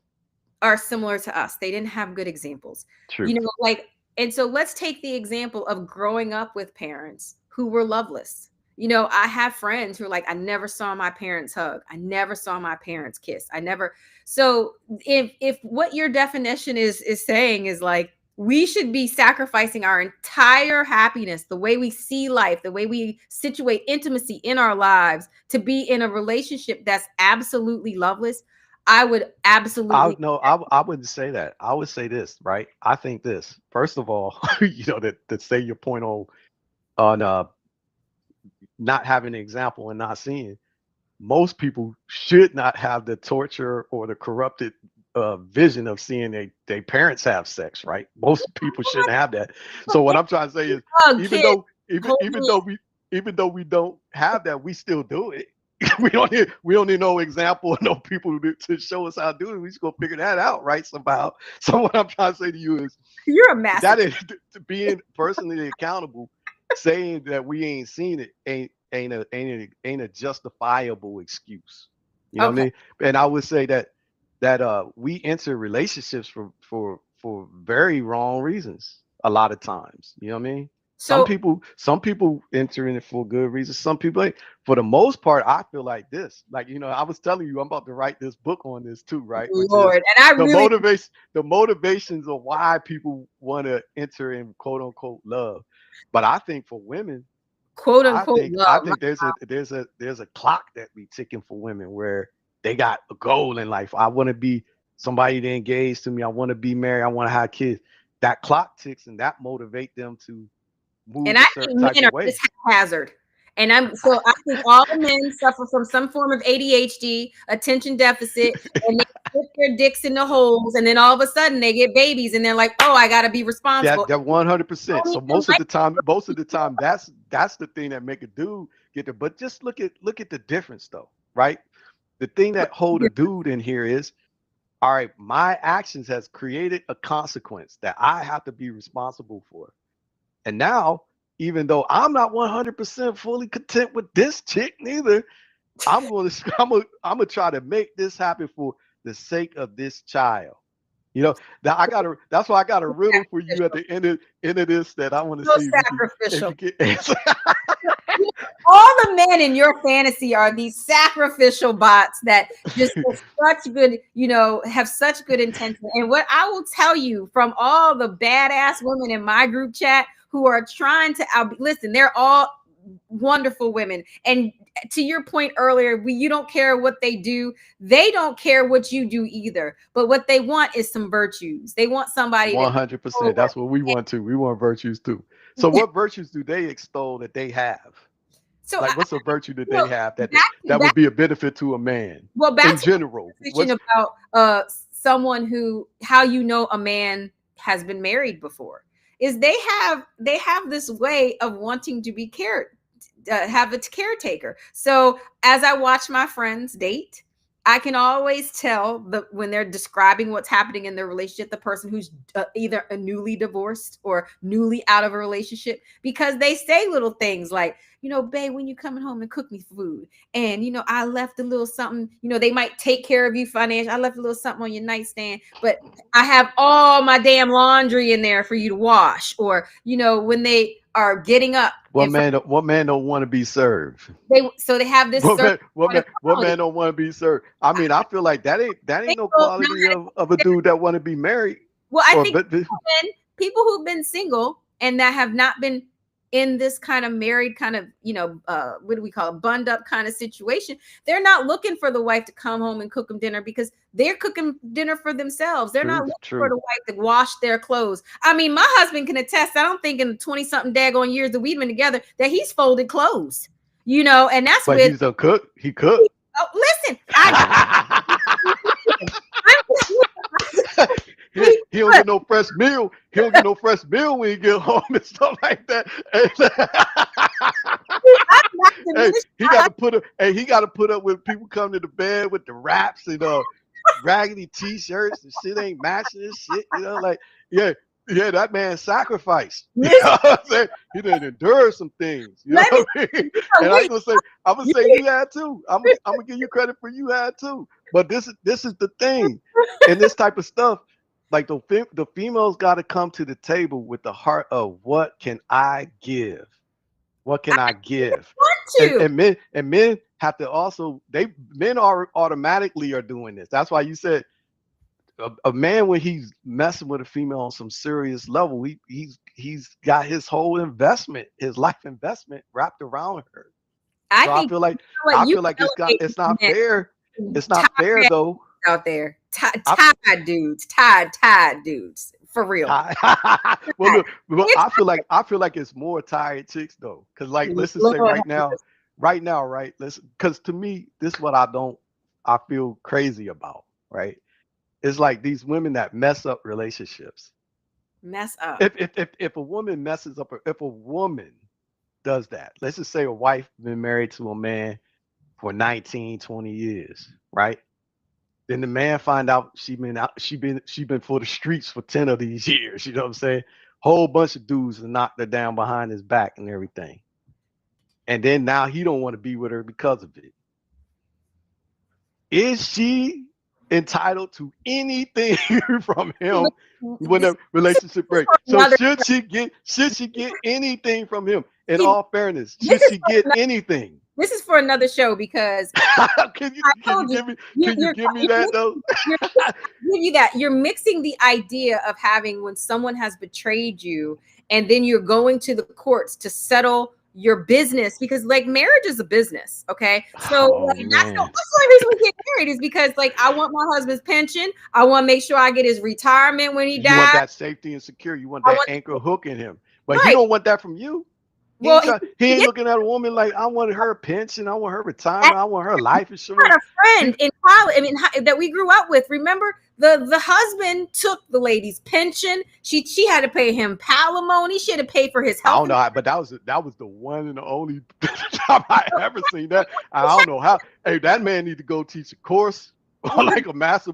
are similar to us. They didn't have good examples. You Truth. know, like, and so let's take the example of growing up with parents who were loveless. You know, I have friends who are like, I never saw my parents hug. I never saw my parents kiss. I never. So if what your definition is saying is like we should be sacrificing our entire happiness, the way we see life, the way we situate intimacy in our lives to be in a relationship that's absolutely loveless, I would I absolutely. no, I wouldn't say that. I would say this, right? I think this. First of all, to say your point on not having an example and not seeing, most people should not have the torture or the corrupted vision of seeing their parents have sex, right? Most people shouldn't have that. So what I'm trying to say is, Hug, even kiss, though even hold even hands. though we even though we don't have that, we still do it. We don't need no example, no people to show us how to do it. We just go figure that out, right? Somehow. So what I'm trying to say to you is You're a that masochist. is being personally accountable. Saying that we ain't seen it ain't a justifiable excuse. You know what I Okay. mean? And I would say that we enter relationships for very wrong reasons a lot of times. You know what I mean? Some So, people some people enter in it for good reasons. Some people ain't. For the most part, I feel like this. Like, I was telling you, I'm about to write this book on this too, right? Which is Lord, and I the really motivation, the motivations of why people want to enter in quote unquote love. But I think for women, quote I unquote think I love. think there's a clock that be ticking for women where they got a goal in life. I want to be somebody that engaged to me. I want to be married. I want to have kids. That clock ticks and that motivate them to And move I a certain think type men of are just way. haphazard. And I think all men suffer from some form of ADHD, attention deficit, and they put their dicks in the holes, and then all of a sudden they get babies, and they're like, "Oh, I got to be responsible." That 100%. Don't So even like most of the time, that's the thing that make a dude get there. But just look at the difference though, right? The thing that hold a dude in here is, all right, my actions has created a consequence that I have to be responsible for. And now, even though I'm not 100% fully content with this chick neither, I'm gonna try to make this happen for the sake of this child. That's why I got a riddle for you at sacrificial. the end of this that I want to So see if sacrificial. you can answer. All the men in your fantasy are these sacrificial bots that just have such good, have such good intention. And what I will tell you from all the badass women in my group chat who are trying to listen, they're all wonderful women. And to your point earlier, you don't care what they do. They don't care what you do either. But what they want is some virtues. They want somebody that 100%. That's what we want too. We want virtues too. So what virtues do they extol that they have? so Like, what's a virtue that you know, they have that back would be a benefit to a man back in to general? conversation about someone who how a man has been married before is they have this way of wanting to be have a caretaker. So as I watch my friends date, I can always tell when they're describing what's happening in their relationship, the person who's either a newly divorced or newly out of a relationship, because they say little things like, babe, when you coming home and cook me food, and I left a little something. They might take care of you financially. I left a little something on your nightstand, but I have all my damn laundry in there for you to wash. Or when they are getting up. What man don't want to be served? They have this. What man don't want to be served? I mean, I feel like that ain't no quality of a dude that want to be married. Well, I think people who've been single and that have not been in this kind of married kind of, what do we call it, bunned up kind of situation, they're not looking for the wife to come home and cook them dinner because they're cooking dinner for themselves. They're not looking for the wife to wash their clothes. I mean, my husband can attest. I don't think in the 20-something daggone years that we've been together that he's folded clothes, and that's but he's a cook. He cooked. Oh, listen, he don't get no fresh meal. He don't get no fresh meal when he get home and stuff like that. Hey, he got to put up with people coming to the bed with the wraps and raggedy t-shirts and shit ain't matching and shit. Like that man sacrificed. You know what I'm saying? He didn't endure some things. You know what I mean? And I'm gonna say you had too. I'm gonna give you credit for you had too. But this is the thing, and this type of stuff. Like the females got to come to the table with the heart of what can I give? What can I give? And men have to also men are automatically are doing this. That's why you said a man when he's messing with a female on some serious level, he's got his whole investment, his life investment wrapped around her. I feel like it's not fair. It's not fair though. Out there, tied dudes, for real. Well, look, I feel like it's more tired chicks though, because like let's just say right now, right? Listen, because to me, this is what I feel crazy about, right? It's like these women that mess up relationships. Mess up. If a woman messes up, if a woman does that, let's just say a wife been married to a man for 19, 20 years, right? Then the man find out she been for the streets for 10 of these years. You know what I'm saying? Whole bunch of dudes knocked her down behind his back and everything. And then now he don't want to be with her because of it. Is she entitled to anything from him when the relationship breaks? So should she get anything from him? In all fairness, should she get anything? This is for another show because can you give me that though? Give you that. You're mixing the idea of having when someone has betrayed you and then you're going to the courts to settle your business because like marriage is a business. Okay. So that's the only reason we get married is because like I want my husband's pension. I want to make sure I get his retirement when he dies. You want that safety and security. You want that anchor hook in him. But he don't want that from you. He ain't looking at a woman like I want her pension, I want her retirement, I want her life insurance. I had a friend in college, that we grew up with. Remember, the husband took the lady's pension. She had to pay him palimony. She had to pay for his health. I don't know, but that was the one and the only time I ever seen that. I don't know how. Hey, that man need to go teach a course. Like a master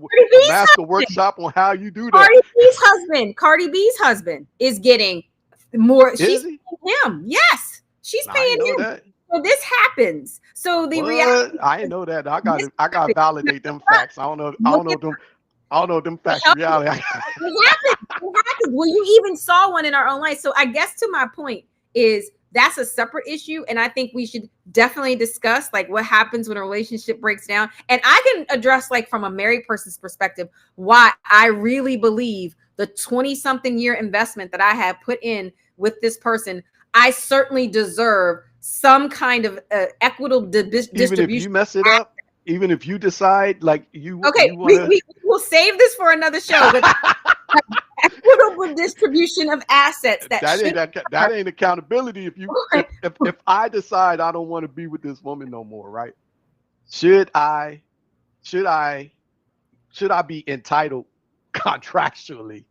workshop on how you do that. Cardi B's husband is getting more. She's paying him. Yes, she's paying him. That. So this happens. So the reality. I didn't know that. I got to validate them facts. I don't know them facts. Reality. It happens. Well, you even saw one in our own life. So I guess to my point is that's a separate issue, and I think we should definitely discuss like what happens when a relationship breaks down. And I can address like from a married person's perspective why I really believe the 20-something year investment that I have put in with this person, I certainly deserve some kind of equitable distribution. Even if you mess it up, even if you decide like you. Okay, we will save this for another show. But equitable distribution of assets. That ain't accountability. If I decide I don't want to be with this woman no more, right? Should I be entitled contractually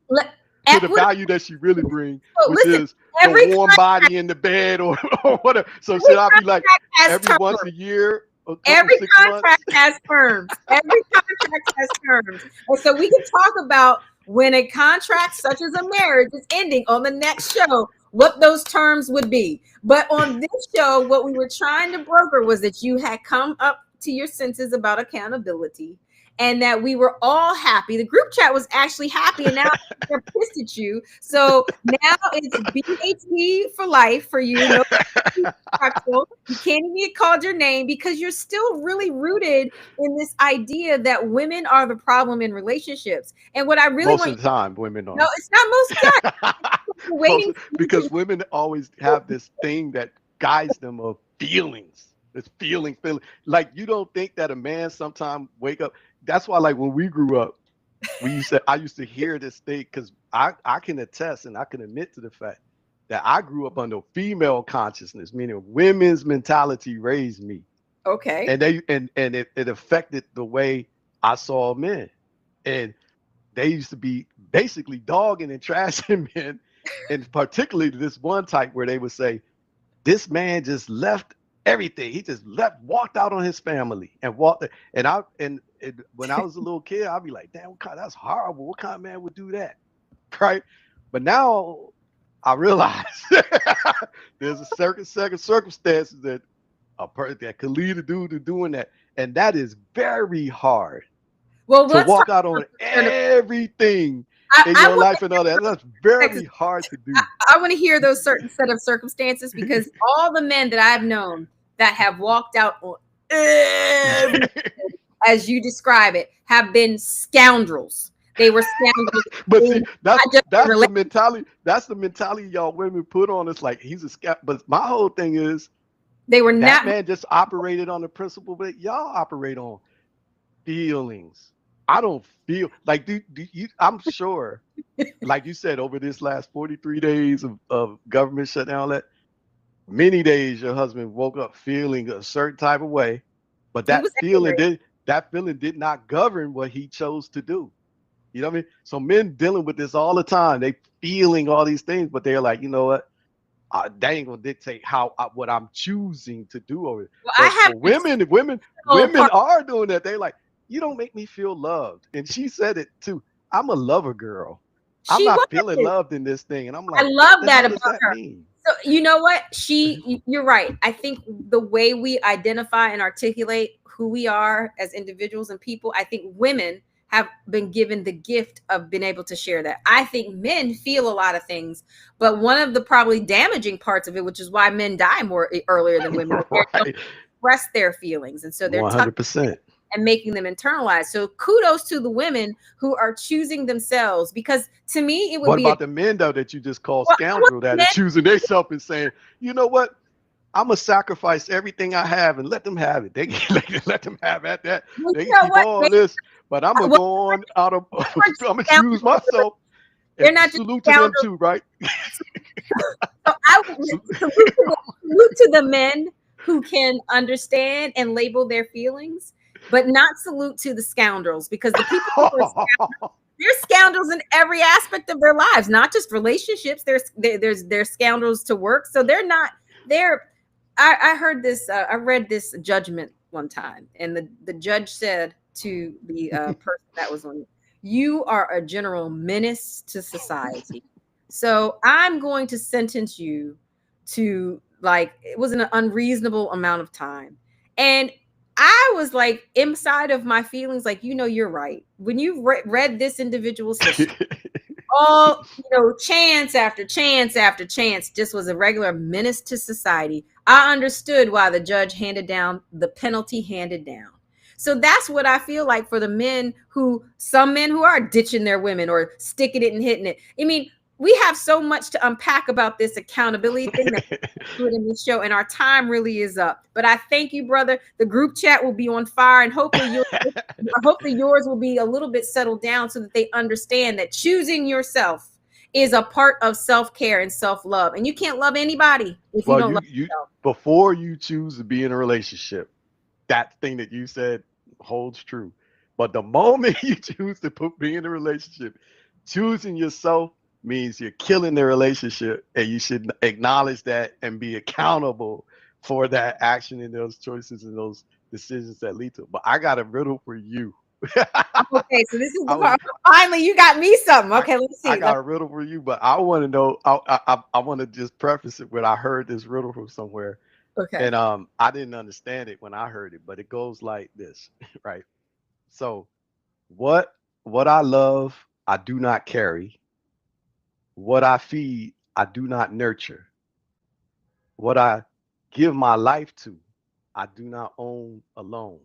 to the value that she really brings, which is the warm body in the bed or whatever? So should I be like every once a year? Every contract has terms. Every contract has terms. And so we can talk about when a contract such as a marriage is ending on the next show. what those terms would be. But on this show, what we were trying to broker was that you had come up to your senses about accountability and that we were all happy. The group chat was actually happy, and now they're pissed at you. So now it's BHD for life for you. No, you can't even get called your name because you're still really rooted in this idea that women are the problem in relationships. And what I really Most want of the time, women are. no, it's not most of the time. Waiting Because women always have this thing that guides them of feelings. It's feeling. Like you don't think that a man sometimes wake up. That's why, like when we grew up, I used to hear this thing because I can attest and I can admit to the fact that I grew up under female consciousness, meaning women's mentality raised me. Okay. And it affected the way I saw men. And they used to be basically dogging and trashing men, and particularly this one type where they would say, this man just left everything. He just walked out on his family and walked. And when I was a little kid, I'd be like, damn, that's horrible. What kind of man would do that? Right. But now I realize there's a certain circumstances that a person that could lead a dude to doing that. And that is very hard. Well, to walk out on everything in your life and all that. That's very hard to do. I want to hear those certain set of circumstances because all the men that I've known that have walked out on everything, as you describe it, have been scoundrels. They were scoundrels. But see, that's the mentality. That's the mentality y'all women put on us. Like he's a scoundrel. But my whole thing is, they were that man just operated on the principle that y'all operate on, feelings. I don't feel like do you, I'm sure, like you said, over this last 43 days of government shutdown, that many days your husband woke up feeling a certain type of way, but that feeling did not govern what he chose to do. You know what I mean? So men dealing with this all the time, they feeling all these things, but they're like, you know what? They ain't gonna dictate what I'm choosing to do over it. Well, women are doing that. They like, you don't make me feel loved. And she said it too. I'm a lover girl. I'm not feeling loved in this thing. And I'm like, I love that about her. So you know what? You're right. I think the way we identify and articulate who we are as individuals and people, I think women have been given the gift of being able to share that. I think men feel a lot of things, but one of the probably damaging parts of it, which is why men die more earlier than women, right, they don't express their feelings. And so they're 100%. And making them internalize. So kudos to the women who are choosing themselves, because to me it would be. What about the men though that you just called scoundrel that are choosing themselves and saying, you know what, I'm gonna sacrifice everything I have and let them have it. They can let them have at that. They can keep all this, but I'm gonna go on out of. I'm gonna choose myself. They're not salute to them too, right? So I would salute to the men who can understand and label their feelings, but not salute to the scoundrels, because the people who are scoundrels, they're scoundrels in every aspect of their lives, not just relationships. They're scoundrels to work. So they're not there. I heard this. I read this judgment one time, and the judge said to the person that was on, you are a general menace to society. So I'm going to sentence you to, like, it was an unreasonable amount of time. And I was like, inside of my feelings, like, you're right. When you read this individual's history, all, chance after chance after chance, just was a regular menace to society. I understood why the judge handed down the penalty handed down. So that's what I feel like for the some men who are ditching their women or sticking it and hitting it. I mean, we have so much to unpack about this accountability thing that we do in this show, and our time really is up. But I thank you, brother. The group chat will be on fire, and hopefully yours will be a little bit settled down so that they understand that choosing yourself is a part of self-care and self-love. And you can't love anybody if you don't love yourself. Before you choose to be in a relationship, that thing that you said holds true. But the moment you choose to be in a relationship, choosing yourself means you're killing the relationship, and you should acknowledge that and be accountable for that action and those choices and those decisions that lead to it. But I got a riddle for you. Okay, so this is I the was part. Finally, you got me something. I Okay, let's I see. got a riddle for you, but I want to know. I want to just preface it with I heard this riddle from somewhere, Okay. and I didn't understand it when I heard it, but it goes like this, right? So what what I love, I do not carry. What I feed, I do not nurture. What I give my life to, I do not own alone.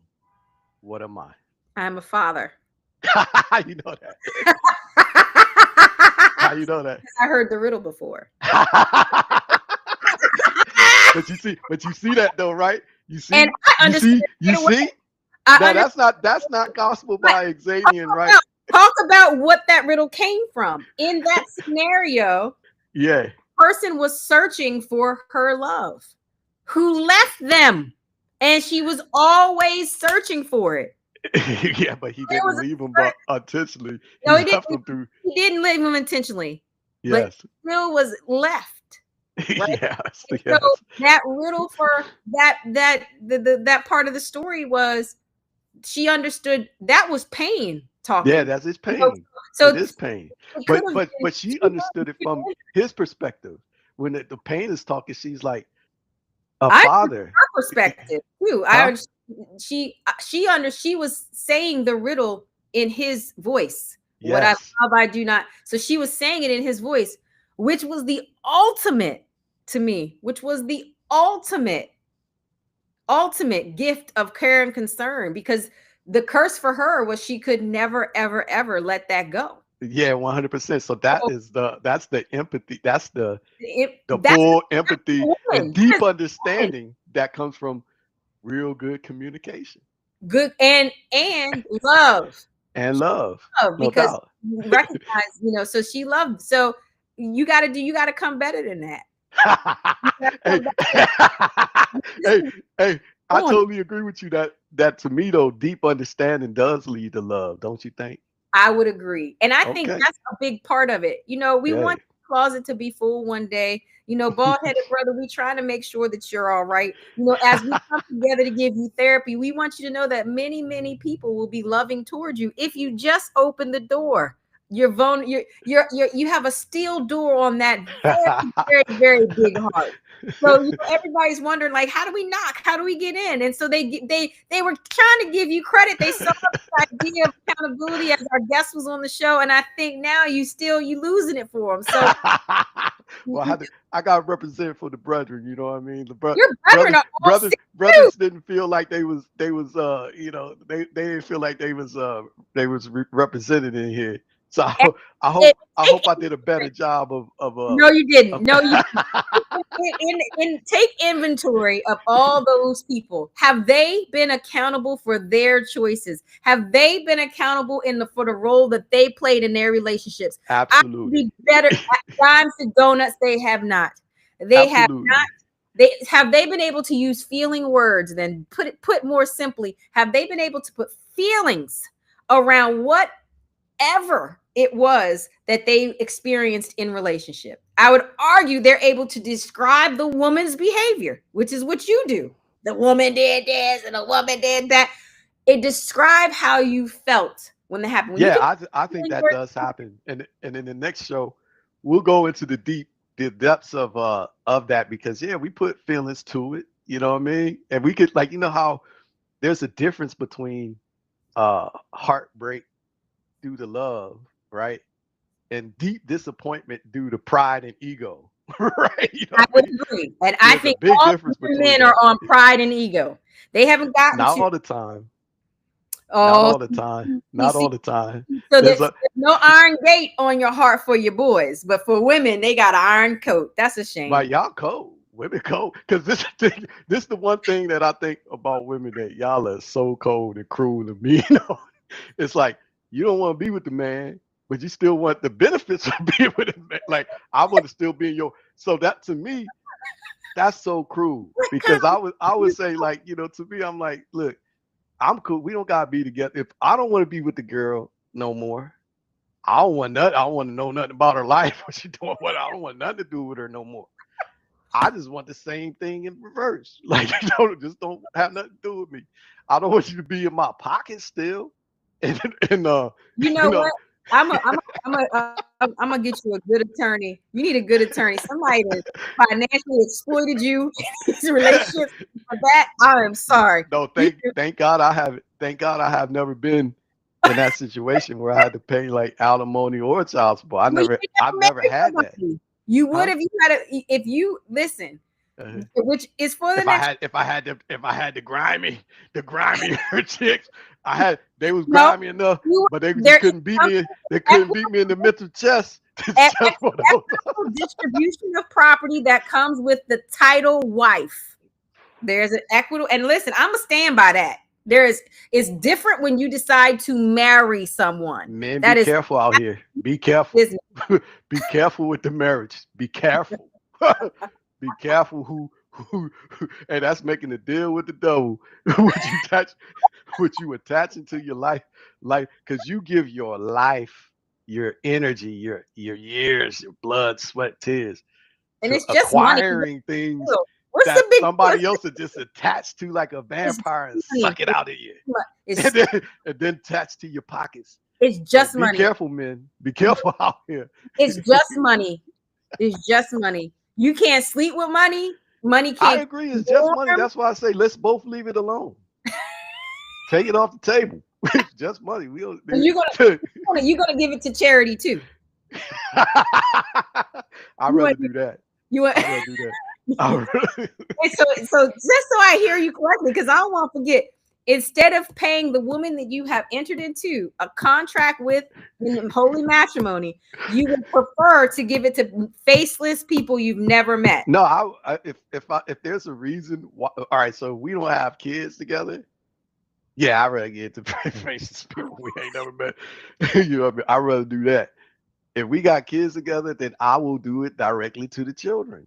What am I? I'm a father. How you know that? How you know that? I heard the riddle before. But you see that though, right? And I understood You it right away. see. I Now understood. that's not gospel by Xavier, right? Talk about what that riddle came from. In that scenario, Yeah. person was searching for her love, who left them, and she was always searching for it. Yeah, but he There was didn't leave him a, but intentionally. He no, he left didn't. him through He didn't leave him intentionally, but yes. still was left. Right. Yes, And so yes. that riddle for that part of the story was she understood that was pain Yeah, talking. that's his You know, pain. so It it is pain. could have been But she two understood it from women. his perspective. When the pain is talking, she's like a I from father. her perspective too. Huh? She was saying the riddle in his voice. What I Yes. love, I do not. So she was saying it in his voice, which was the ultimate to me, which was the ultimate gift of care and concern, because the curse for her was she could never, ever, ever let that go. Yeah, 100%. So So that's the empathy. That's the that's full the empathy and woman. That deep is the woman. understanding that comes from real good communication Good and love. and love, Love, no because doubt. you recognize, so she loved. So you gotta come better than that. You gotta Hey, come better. hey, hey, I On. totally agree with you that to me though, deep understanding does lead to love, don't you think? I would agree. And I think Okay. that's a big part of it. We Yeah. want the closet to be full one day. Bald headed brother, we trying to make sure that you're all right. As we come together to give you therapy, we want you to know that many, many people will be loving towards you if you just open the door. You have a steel door on that very, very, very big heart. So everybody's wondering, like, how do we knock? How do we get in? And so they were trying to give you credit. They saw the idea of accountability as our guest was on the show, and I think now you losing it for them. So Well, I got to represent for the brethren. You know what I mean? The your brethren brothers, are all sick too. brothers didn't feel like they was they didn't feel like they was represented in here. So And I take hope I did a better job no, you didn't. of No, you take inventory of all those people. Have they been accountable for their choices? Have they been accountable for the role that they played in their relationships? I would absolutely, be better at dimes to donuts. They have not. They have not. absolutely. They been able to use feeling words? Then put more simply, have they been able to put feelings around whatever it was that they experienced in relationship? I would argue they're able to describe the woman's behavior, which is what you do. The woman did this and the woman did that. It describe how you felt when that happened. When you Yeah, can I think that does happen, and in the next show, we'll go into the depths of that because yeah, we put feelings to it. You know what I mean? And we could like how there's a difference between heartbreak due to love, right, and deep disappointment due to pride and ego, right? You know I what I would mean? agree. And I There's a think big all difference between men are that. on pride and ego. They haven't gotten Not to, all the time. Not oh, all the time. you Not see, all the time. so There's there's a no iron gate on your heart for your boys, but for women, they got an iron coat. That's a Like shame. y'all cold. Women cold. Cause this the one thing that I think about women that y'all are so cold and cruel to me. It's like you don't want to be with the man, but you still want the benefits of being with the man. Like I want to still be in your so that to me, that's so cruel. Because I would say, like, to me, I'm like, look, I'm cool. We don't gotta be together. If I don't want to be with the girl no more, I don't want nothing. I don't want to know nothing about her life. What she doing, what I don't want nothing to do with her no more. I just want the same thing in reverse. Like, just don't have nothing to do with me. I don't want you to be in my pocket still. and You you know know, what? I'm gonna get you a good attorney. You need a good attorney. Somebody that financially exploited you in these relationships. For that, I am sorry. no, You thank God I have thank God I have never been in that situation where I had to pay like alimony or child support. well, you should I've never never marry had that. somebody. You would Huh? if you had a if you listen, Uh-huh. which is for the next. If I had the grimy chicks, they was No, grimy enough, you but they just there is couldn't beat me. something They couldn't beat me in the equitable, mental chess. Just for those. equitable distribution of property that comes with the title wife. There's an equitable, and listen, I'm gonna stand by that. It's different when you decide to marry someone. Men, be That is careful out here. Be careful. business. Be careful with the marriage. Be careful. Be careful and that's making a deal with the devil. What you attaching to your life, because you give your life, your energy, your years, your blood, sweat, tears And to it's just money. acquiring things What's the that big deal? somebody else is just attached to like a It's just vampire and money. suck it out of you. It's, And then attached to your pockets. it's So just be money. careful, men. Be careful out here. It's just money. It's just money. You can't sleep with money. Money I can't agree. keep It's you just money. warm. That's why I say let's both leave it alone. Take it off the table. It's just money. We don't. And you're gonna give it to charity too. I'd You rather want do that. you want I'd rather do that. so just so I hear you correctly, because I don't want to forget. Instead of paying the woman that you have entered into a contract with in holy matrimony, you would prefer to give it to faceless people you've never met. No, if there's a reason why, all right, so we don't have kids together. Yeah, I'd rather get to faceless people we ain't never met. You know what I mean? I'd rather do that. If we got kids together, then I will do it directly to the children.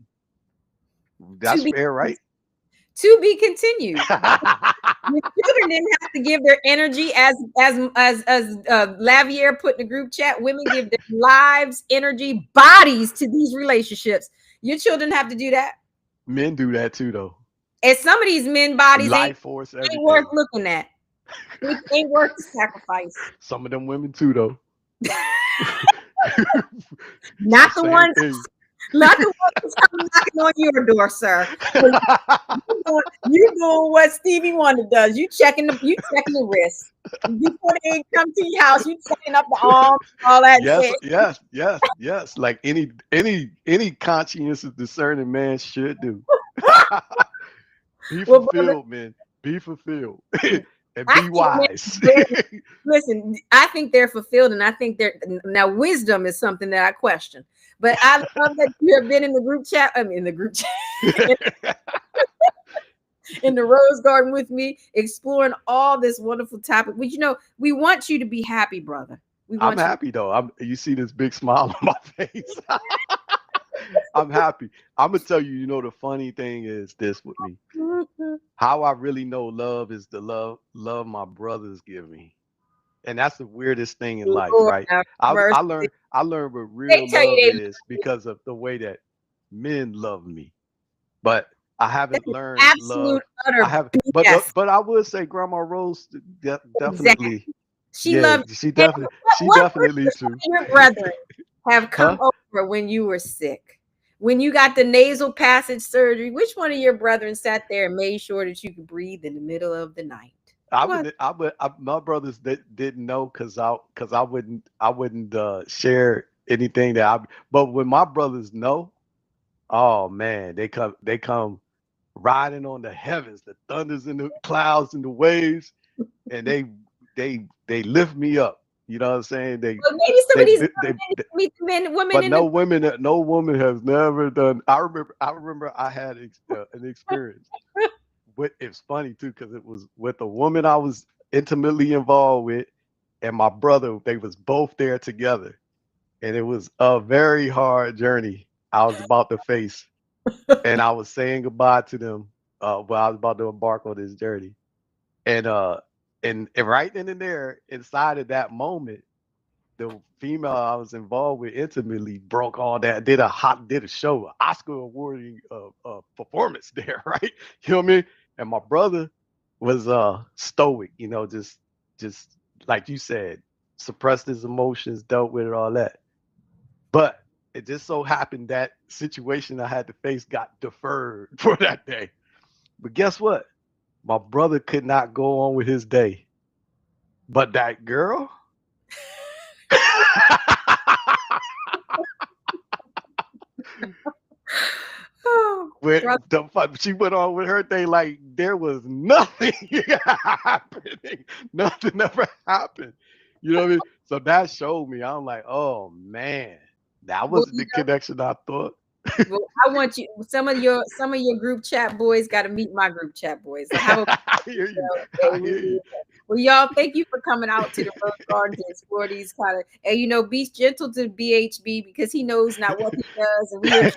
That's fair, right? To be continued. Your children didn't have to give their energy as Lavier put in the group chat. Women give their lives, energy, bodies to these relationships. Your children have to do that. Men do that too, though. And some of these men bodies Life force, everything. ain't worth looking at. It ain't worth the sacrifice. Some of them women too, though. Not the ones. Thing. Not the one who's coming knocking on your door, sir. You doing what Stevie Wonder does. You checking the wrist. Before they come to your house, you checking up the arms, all that shit. Yes. Like any conscientious, discerning man should do. Be fulfilled, man. Be fulfilled. And be wise. Listen, I think they're fulfilled, and I think they're now wisdom is something that I question. But I love that you have been in the group chat. In the Rose Garden with me, exploring all this wonderful topic. But we want you to be happy, brother. I'm happy though. You see this big smile on my face. I'm happy. I'm gonna tell you. The funny thing is this with me. How I really know love is the love my brothers give me. And that's the weirdest thing in life, right? I learned what real love is because of the way that men love me. But I haven't learned love. But I would say Grandma Rose definitely. Exactly. She loved. She definitely too. Your brethren have come over when you were sick. When you got the nasal passage surgery, which one of your brethren sat there and made sure that you could breathe in the middle of the night? My brothers didn't know because I wouldn't share anything but when my brothers know, oh man, they come riding on the heavens, the thunders and the clouds and the waves, and they lift me up. You know what I'm saying? Maybe some of these women. But no woman has never done. I remember I had an experience. It's funny too because it was with a woman I was intimately involved with, and my brother. They was both there together, and it was a very hard journey I was about to face, and I was saying goodbye to them. I was about to embark on this journey, and right then and there, inside of that moment, the female I was involved with intimately broke all that. Did a show, Oscar awarding performance there, right? You know what I mean? And my brother was stoic, just like you said, suppressed his emotions, dealt with it, all that. But it just so happened that situation I had to face got deferred for that day. But guess what? My brother could not go on with his day. But that girl, she went on with her day like there was nothing happening. Nothing ever happened. You know what I mean? So that showed me. I'm like, oh man, that wasn't the connection I thought. Well, I want you. Some of your group chat boys got to meet my group chat boys. I hear you. Well, y'all, thank you for coming out to the Rose Garden to explore these kind of. And you know, be gentle to BHB because he knows not what he does, and we are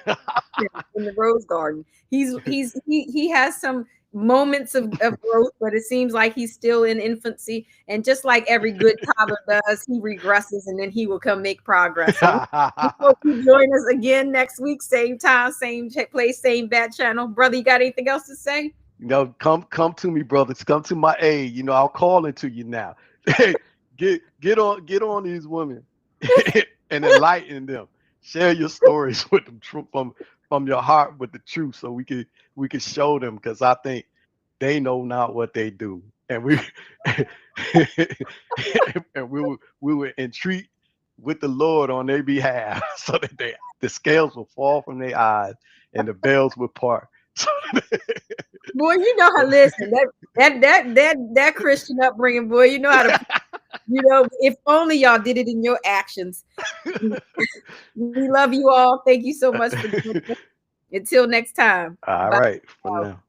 in the Rose Garden. He has some moments of growth, but it seems like he's still in infancy. And just like every good toddler does, he regresses and then he will come make progress. So we hope you join us again next week, same time, same place, same bat channel. Brother, you got anything else to say? No, come to me, brothers. Come to my aid. You know, I'll call into you now. Hey, get on these women and enlighten them. Share your stories with them from your heart with the truth, so we can show them, because I think they know not what they do, and we will entreat with the Lord on their behalf, so that the scales will fall from their eyes and the veils will part. Boy, you know how listen that Christian upbringing, boy, you know how to. You know, if only y'all did it in your actions. We love you all. Thank you so much. Until next time. All right. For now.